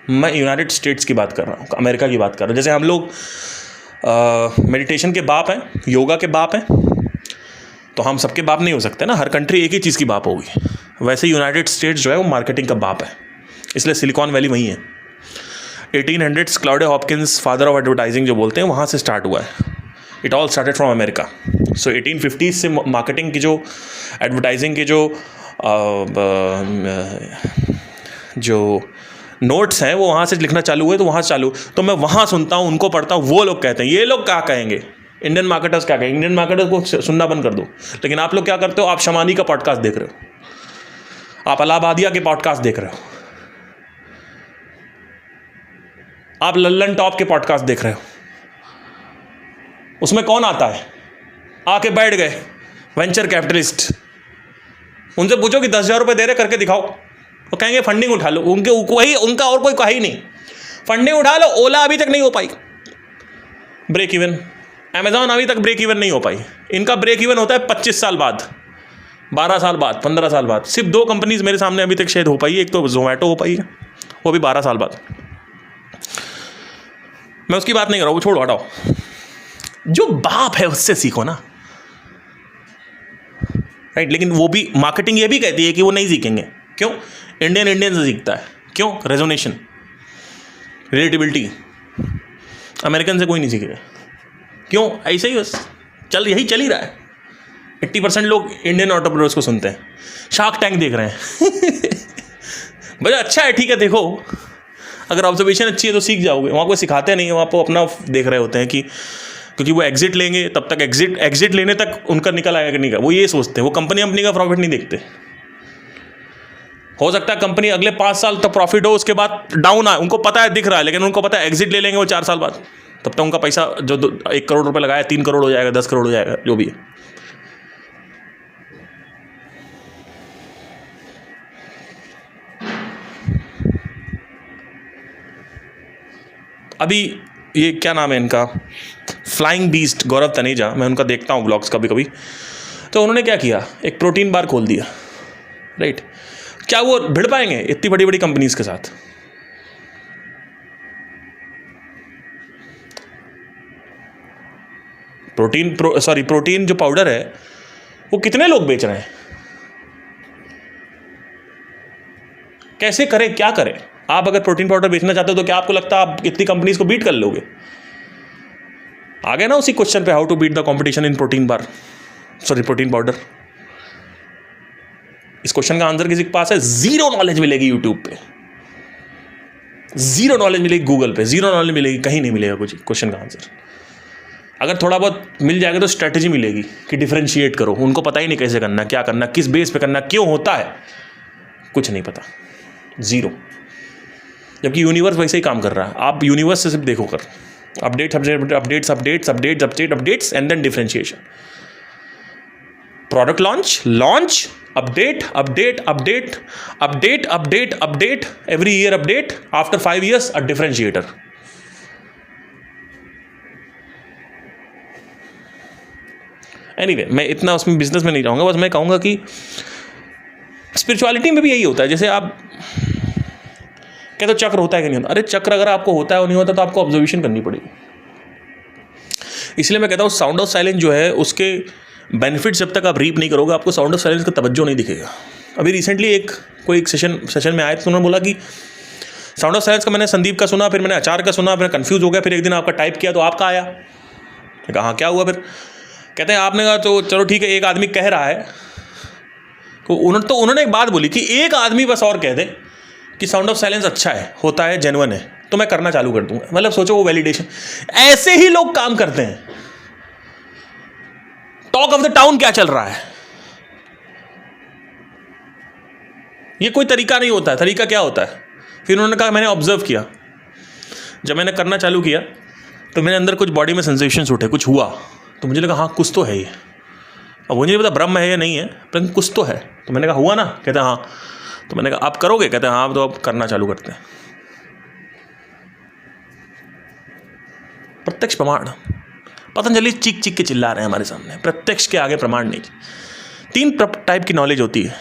मैं यूनाइटेड स्टेट्स की बात कर रहा हूं, अमेरिका की बात कर रहा हूं। जैसे हम लोग मेडिटेशन के बाप हैं, योगा के बाप हैं, तो हम सबके बाप नहीं हो सकते ना, हर कंट्री एक ही चीज़ की बाप होगी। वैसे यूनाइटेड स्टेट्स जो है वो मार्केटिंग का बाप है, इसलिए सिलिकॉन वैली वहीं है। 1800s Claude Hopkins father of advertising जो बोलते हैं, वहाँ से स्टार्ट हुआ है। It all started from America. So 1850s से मार्केटिंग की जो एडवर्टाइजिंग के जो नोट्स हैं वो वहाँ से लिखना चालू हुए, तो वहाँ से चालू। तो मैं वहाँ सुनता हूँ, उनको पढ़ता हूँ, वो लोग कहते हैं, ये लोग क्या कहेंगे, इंडियन मार्केटर्स क्या कहेंगे। इंडियन मार्केटर्स को सुनना बंद कर दो। लेकिन आप लोग क्या करते हो? आप शमानी का पॉडकास्ट देख रहे हो, आप अलाहाबादिया के पॉडकास्ट देख रहे हो, आप लल्लन टॉप के पॉडकास्ट देख रहे हो। उसमें कौन आता है? आके बैठ गए वेंचर कैपिटलिस्ट, उनसे पूछो कि 10,000 रुपये दे रहे, करके दिखाओ। वो कहेंगे फंडिंग उठा लो। उनका और कोई कहा ही नहीं, फंडिंग उठा लो। ओला अभी तक नहीं हो पाई ब्रेक इवन, अमेजॉन अभी तक ब्रेक इवन नहीं हो पाई। इनका ब्रेक इवन होता है 25 साल बाद, 12 साल बाद, 15 साल बाद। सिर्फ 2 कंपनीज मेरे सामने अभी तक शायद हो पाई है, एक तो जोमेटो हो पाई है, वो भी 12 साल बाद। मैं उसकी बात नहीं कर रहा हूँ, वो छोड़ो, हटाओ। जो बाप है उससे सीखो ना, राइट। लेकिन वो भी मार्केटिंग ये भी कहती है कि वो नहीं सीखेंगे। क्यों? इंडियन से सीखता है। क्यों? रेजोनेशन, रिलेटिबिलिटी। अमेरिकन से कोई नहीं सीखेगा। क्यों? ऐसे ही बस यही चल ही रहा है। 80% लोग इंडियन एंटरप्रेन्योर्स को सुनते हैं, शार्क टैंक देख रहे हैं। भैया अच्छा है, ठीक है, देखो, अगर ऑब्जर्वेशन अच्छी है तो सीख जाओगे। वहाँ कोई सिखाते नहीं है, वहाँ पर अपना देख रहे होते हैं कि क्योंकि वो एग्जिट लेंगे, तब तक एग्जिट लेने तक उनका निकल आएगा कि नहीं का, वो ये सोचते हैं। वो कंपनी का प्रॉफिट नहीं देखते। हो सकता है कंपनी अगले 5 साल तक प्रॉफिट हो, उसके बाद डाउन आए, उनको पता है, दिख रहा है, लेकिन उनको पता है एग्जिट ले लेंगे वो 4 साल बाद, तब तक उनका पैसा जो 1 करोड़ रुपए लगाया 3 करोड़ हो जाएगा, 10 करोड़ हो जाएगा, जो भी है। अभी ये क्या नाम है इनका, फ्लाइंग बीस्ट, गौरव तनेजा, मैं उनका देखता हूँ ब्लॉग्स कभी कभी। तो उन्होंने क्या किया, एक प्रोटीन बार खोल दिया, राइट। क्या वो भिड़ पाएंगे इतनी बड़ी बड़ी कंपनीज के साथ? प्रोटीन जो पाउडर है वो कितने लोग बेच रहे हैं? कैसे करें, क्या करें? आप अगर प्रोटीन पाउडर बेचना चाहते हो तो क्या आपको लगता है आप इतनी कंपनीज को बीट कर लोगे? आ गए ना उसी क्वेश्चन पे, how to beat the competition in protein powder. इस क्वेश्चन का आंसर किसी के पास है? जीरो नॉलेज मिलेगी यूट्यूब पे, जीरो नॉलेज मिलेगी गूगल पे, जीरो नॉलेज मिलेगी, कहीं नहीं मिलेगा कुछ क्वेश्चन का आंसर। अगर थोड़ा बहुत मिल जाएगा तो स्ट्रेटेजी मिलेगी कि डिफरेंशिएट करो। उनको पता ही नहीं कैसे करना, क्या करना, किस बेस पे करना, क्यों होता है, कुछ नहीं पता, जीरो। जबकि यूनिवर्स वैसे ही काम कर रहा है। आप यूनिवर्स से सिर्फ देखो कर, updates and then differentiation. Product launch, update, every year update, after 5 years a differentiator. Anyway, मैं इतना उसमें बिजनेस में नहीं जाऊंगा, बस मैं कहूंगा कि स्पिरिचुअलिटी में भी यही होता है। जैसे आप कहते हो चक्र होता है कि नहीं होता, अरे चक्र अगर आपको होता है और नहीं होता तो आपको ऑब्जर्वेशन करनी पड़ेगी। इसलिए मैं कहता हूँ साउंड ऑफ साइलेंस जो है उसके बेनिफिट जब तक आप रीप नहीं करोगे, आपको साउंड ऑफ साइलेंस का तवज्जो नहीं दिखेगा। अभी रिसेंटली एक सेशन में आए तो उन्होंने बोला कि साउंड ऑफ साइलेंस का मैंने संदीप का सुना, फिर मैंने आचार का सुना, फिर कंफ्यूज हो गया, फिर एक दिन आपका टाइप किया तो आपका आया। मैं कहा हाँ क्या हुआ? फिर कहते हैं आपने कहा तो चलो ठीक है, एक आदमी कह रहा है तो उन्होंने एक बात बोली कि एक आदमी बस और कह दे कि साउंड ऑफ साइलेंस अच्छा है, होता है, जेन्युइन है, तो मैं करना चालू कर दूंगा। मतलब सोचो वो वैलिडेशन। ऐसे ही लोग काम करते हैं। टॉक ऑफ द टाउन क्या चल रहा है, ये कोई तरीका नहीं होता है। तरीका क्या होता है? फिर उन्होंने कहा मैंने ऑब्जर्व किया, जब मैंने करना चालू किया तो मेरे अंदर कुछ बॉडी में सेंसेशंस उठे, कुछ हुआ, तो मुझे लगा हाँ कुछ तो है ये। अब मुझे नहीं पता ब्रह्म है या नहीं है, लेकिन कुछ तो है। तो मैंने कहा हुआ ना? कहते हैं हाँ। तो मैंने कहा आप करोगे? कहते हैं हाँ। तो अब करना चालू करते हैं। प्रत्यक्ष प्रमाण। पतंजलि चीख चीख के चिल्ला रहे हैं हमारे सामने, प्रत्यक्ष के आगे प्रमाण नहीं। 3 टाइप की नॉलेज होती है,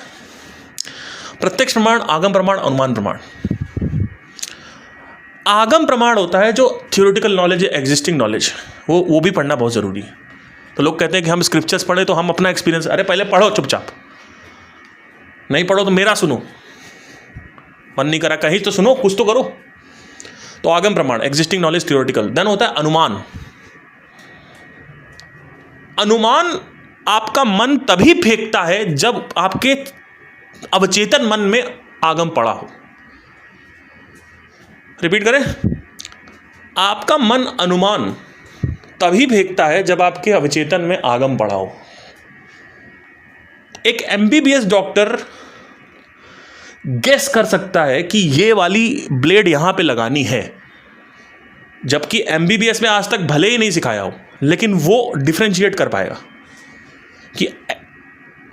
प्रत्यक्ष प्रमाण, आगम प्रमाण, अनुमान प्रमाण। आगम प्रमाण होता है जो थ्योरेटिकल नॉलेज है, एग्जिस्टिंग नॉलेज, वो भी पढ़ना बहुत ज़रूरी है। तो लोग कहते हैं कि हम स्क्रिप्चर्स पढ़े तो हम अपना एक्सपीरियंस, अरे पहले पढ़ो चुपचाप, नहीं पढ़ो तो मेरा सुनो, मन नहीं करा कहीं तो सुनो, कुछ तो करो। तो आगम प्रमाण, एग्जिस्टिंग नॉलेज, थ्योरेटिकल। देन होता है अनुमान। अनुमान आपका मन तभी फेंकता है जब आपके अवचेतन मन में आगम पड़ा हो। रिपीट करें, आपका मन अनुमान तभी फेंकता है जब आपके अवचेतन में आगम पड़ा हो। एक एमबीबीएस डॉक्टर गेस कर सकता है कि ये वाली ब्लेड यहां पे लगानी है, जबकि एमबीबीएस में आज तक भले ही नहीं सिखाया हो, लेकिन वो डिफरेंशिएट कर पाएगा कि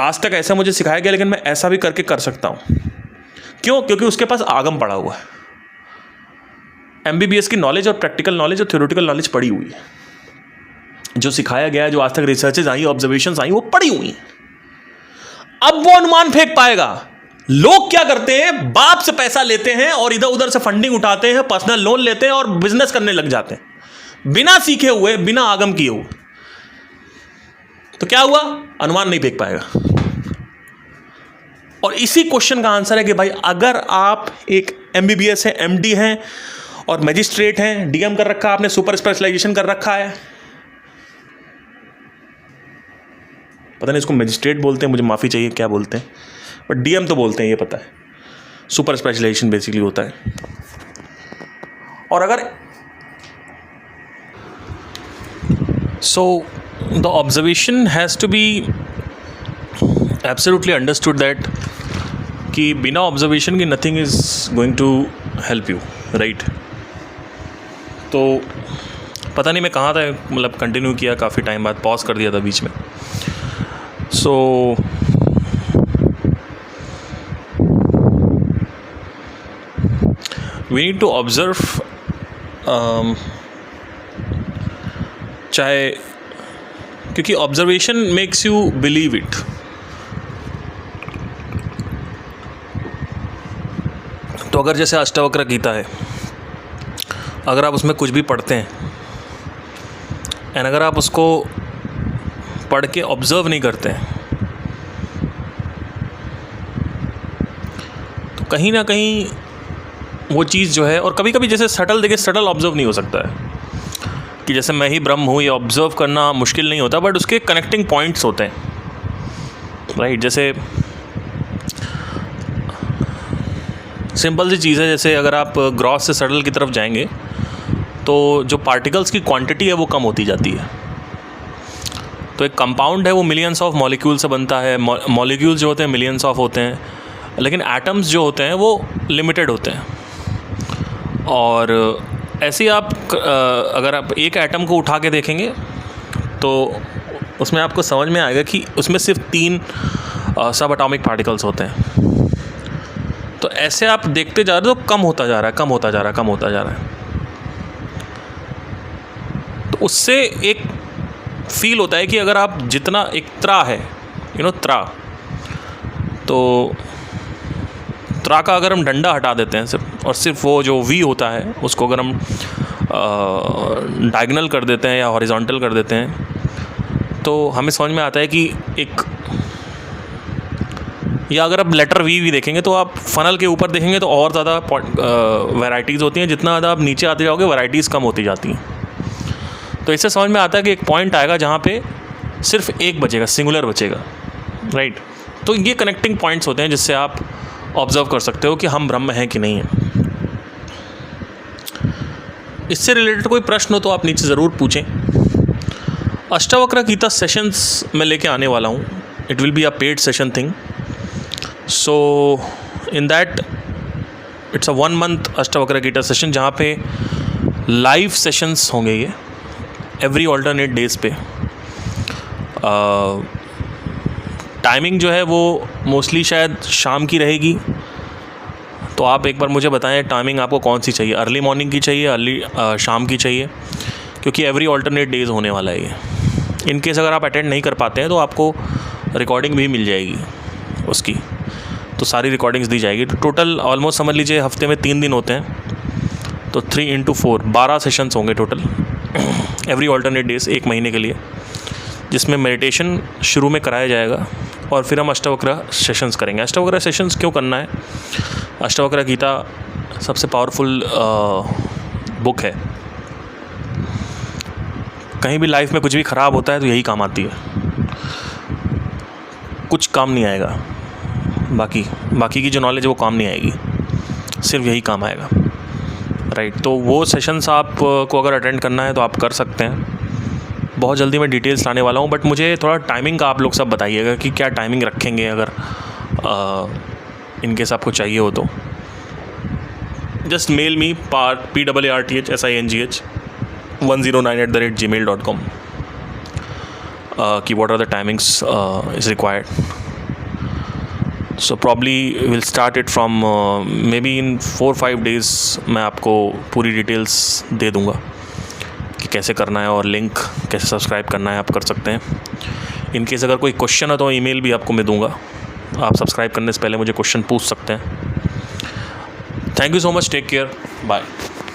आज तक ऐसा मुझे सिखाया गया, लेकिन मैं ऐसा भी करके कर सकता हूं। क्यों? क्योंकि उसके पास आगम पड़ा हुआ है। एमबीबीएस की नॉलेज और प्रैक्टिकल नॉलेज और थ्योरेटिकल नॉलेज पड़ी हुई है, जो सिखाया गया है, जो आज तक रिसर्चेज आई, ऑब्जर्वेशंस आई, वो पड़ी हुई हैं। अब वो अनुमान फेंक पाएगा। लोग क्या करते हैं, बाप से पैसा लेते हैं और इधर उधर से फंडिंग उठाते हैं, पर्सनल लोन लेते हैं और बिजनेस करने लग जाते हैं, बिना सीखे हुए, बिना आगम किए हुए। तो क्या हुआ? अनुमान नहीं फेंक पाएगा। और इसी क्वेश्चन का आंसर है कि भाई अगर आप एक एमबीबीएस है, एमडी हैं और मैजिस्ट्रेट हैं, डीएम कर रखा है आपने, सुपर स्पेशलाइजेशन कर रखा है, पता नहीं इसको मैजिस्ट्रेट बोलते हैं, मुझे माफ़ी चाहिए क्या बोलते हैं, बट डीएम तो बोलते हैं, ये पता है। सुपर स्पेशलाइजेशन बेसिकली होता है। और अगर so the observation has to be absolutely understood that कि बिना ऑब्जर्वेशन की nothing is going to help you, right. तो पता नहीं मैं कहाँ था, मतलब कंटिन्यू किया, काफ़ी टाइम बाद पॉज कर दिया था बीच में। So we need to observe, चाहे, क्योंकि observation makes you believe it. तो अगर जैसे अष्टावक्र गीता है, अगर आप उसमें कुछ भी पढ़ते हैं एंड अगर आप उसको पढ़ के ऑब्जर्व नहीं करते हैं, तो कहीं ना कहीं वो चीज़ जो है, और कभी कभी जैसे सटल, देखिए सटल ऑब्जर्व नहीं हो सकता है कि जैसे मैं ही ब्रह्म हूँ, ये ऑब्जर्व करना मुश्किल नहीं होता, बट उसके कनेक्टिंग पॉइंट्स होते हैं, राइट। जैसे सिंपल सी चीज़ है, जैसे अगर आप ग्रॉस से सटल की तरफ जाएंगे तो जो पार्टिकल्स की क्वांटिटी है वो कम होती जाती है। तो एक कंपाउंड है वो मिलियंस ऑफ मॉलिक्यूल से बनता है, मॉलिक्यूल्स जो होते हैं मिलियंस ऑफ होते हैं, लेकिन एटम्स जो होते हैं वो लिमिटेड होते हैं। और ऐसे ही आप अगर आप एक एटम को उठा के देखेंगे तो उसमें आपको समझ में आएगा कि उसमें सिर्फ 3 सब एटॉमिक पार्टिकल्स होते हैं। तो ऐसे आप देखते जा रहे हो तो कम होता जा रहा है, कम होता जा रहा है, कम होता जा रहा है। तो उससे एक फील होता है कि अगर आप जितना, एक त्रा है, त्रा, तो त्रा का अगर हम डंडा हटा देते हैं सिर्फ, और सिर्फ वो जो वी होता है उसको अगर हम डायगोनल कर देते हैं या हॉरिजॉन्टल कर देते हैं, तो हमें समझ में आता है कि एक, या अगर आप लेटर वी भी देखेंगे तो आप फनल के ऊपर देखेंगे तो और ज़्यादा वैराइटीज़ होती हैं, जितना ज़्यादा आप नीचे आते जाओगे वैराइटीज़ कम होती जाती हैं। तो इससे समझ में आता है कि एक पॉइंट आएगा जहाँ पे सिर्फ एक बचेगा, सिंगुलर बचेगा, राइट। तो ये कनेक्टिंग पॉइंट्स होते हैं जिससे आप ऑब्जर्व कर सकते हो कि हम ब्रह्म हैं कि नहीं है। इससे रिलेटेड कोई प्रश्न हो तो आप नीचे ज़रूर पूछें। अष्टावक्र गीता सेशंस मैं लेके आने वाला हूँ, it will be a paid session thing. So in that it's a 1 month Ashtavakra Gita session, जहाँ पे लाइव सेशंस होंगे ये एवरी ऑल्टरनेट डेज पे। टाइमिंग जो है वो मोस्टली शायद शाम की रहेगी, तो आप एक बार मुझे बताएं टाइमिंग आपको कौन सी चाहिए, अर्ली मॉर्निंग की चाहिए, अर्ली शाम की चाहिए, क्योंकि एवरी ऑल्टरनेट डेज़ होने वाला है ये। इन केस अगर आप अटेंड नहीं कर पाते हैं तो आपको रिकॉर्डिंग भी मिल जाएगी उसकी, तो सारी रिकॉर्डिंग्स दी जाएगी। तो टोटल ऑलमोस्ट समझ लीजिए हफ्ते में 3 दिन होते हैं, तो 3 × 4 12 सेशंस होंगे टोटल एवरी ऑल्टरनेट डेज, एक महीने के लिए, जिसमें मेडिटेशन शुरू में कराया जाएगा और फिर हम अष्टावक्र सेशंस करेंगे। अष्टावक्र सेशंस क्यों करना है? अष्टावक्र गीता सबसे पावरफुल बुक है। कहीं भी लाइफ में कुछ भी ख़राब होता है तो यही काम आती है, कुछ काम नहीं आएगा, बाकी की जो नॉलेज है वो काम नहीं आएगी, सिर्फ यही काम आएगा, राइट। तो वो सेशंस आप को अगर अटेंड करना है तो आप कर सकते हैं। बहुत जल्दी मैं डिटेल्स लाने वाला हूँ, बट मुझे थोड़ा टाइमिंग का आप लोग सब बताइएगा कि क्या टाइमिंग रखेंगे अगर इनकेस आपको चाहिए हो तो। जस्ट मेल मी PARTHINGH109@gmail.com कि what are the timings is required. So probably we'll start it from maybe in 4-5 days मैं आपको पूरी डिटेल्स दे दूँगा कि कैसे करना है और लिंक कैसे सब्सक्राइब करना है, आप कर सकते हैं। इन केस अगर कोई क्वेश्चन है तो ईमेल भी आपको मैं दूँगा, आप सब्सक्राइब करने से पहले मुझे क्वेश्चन पूछ सकते हैं। Thank you so much, take care, bye.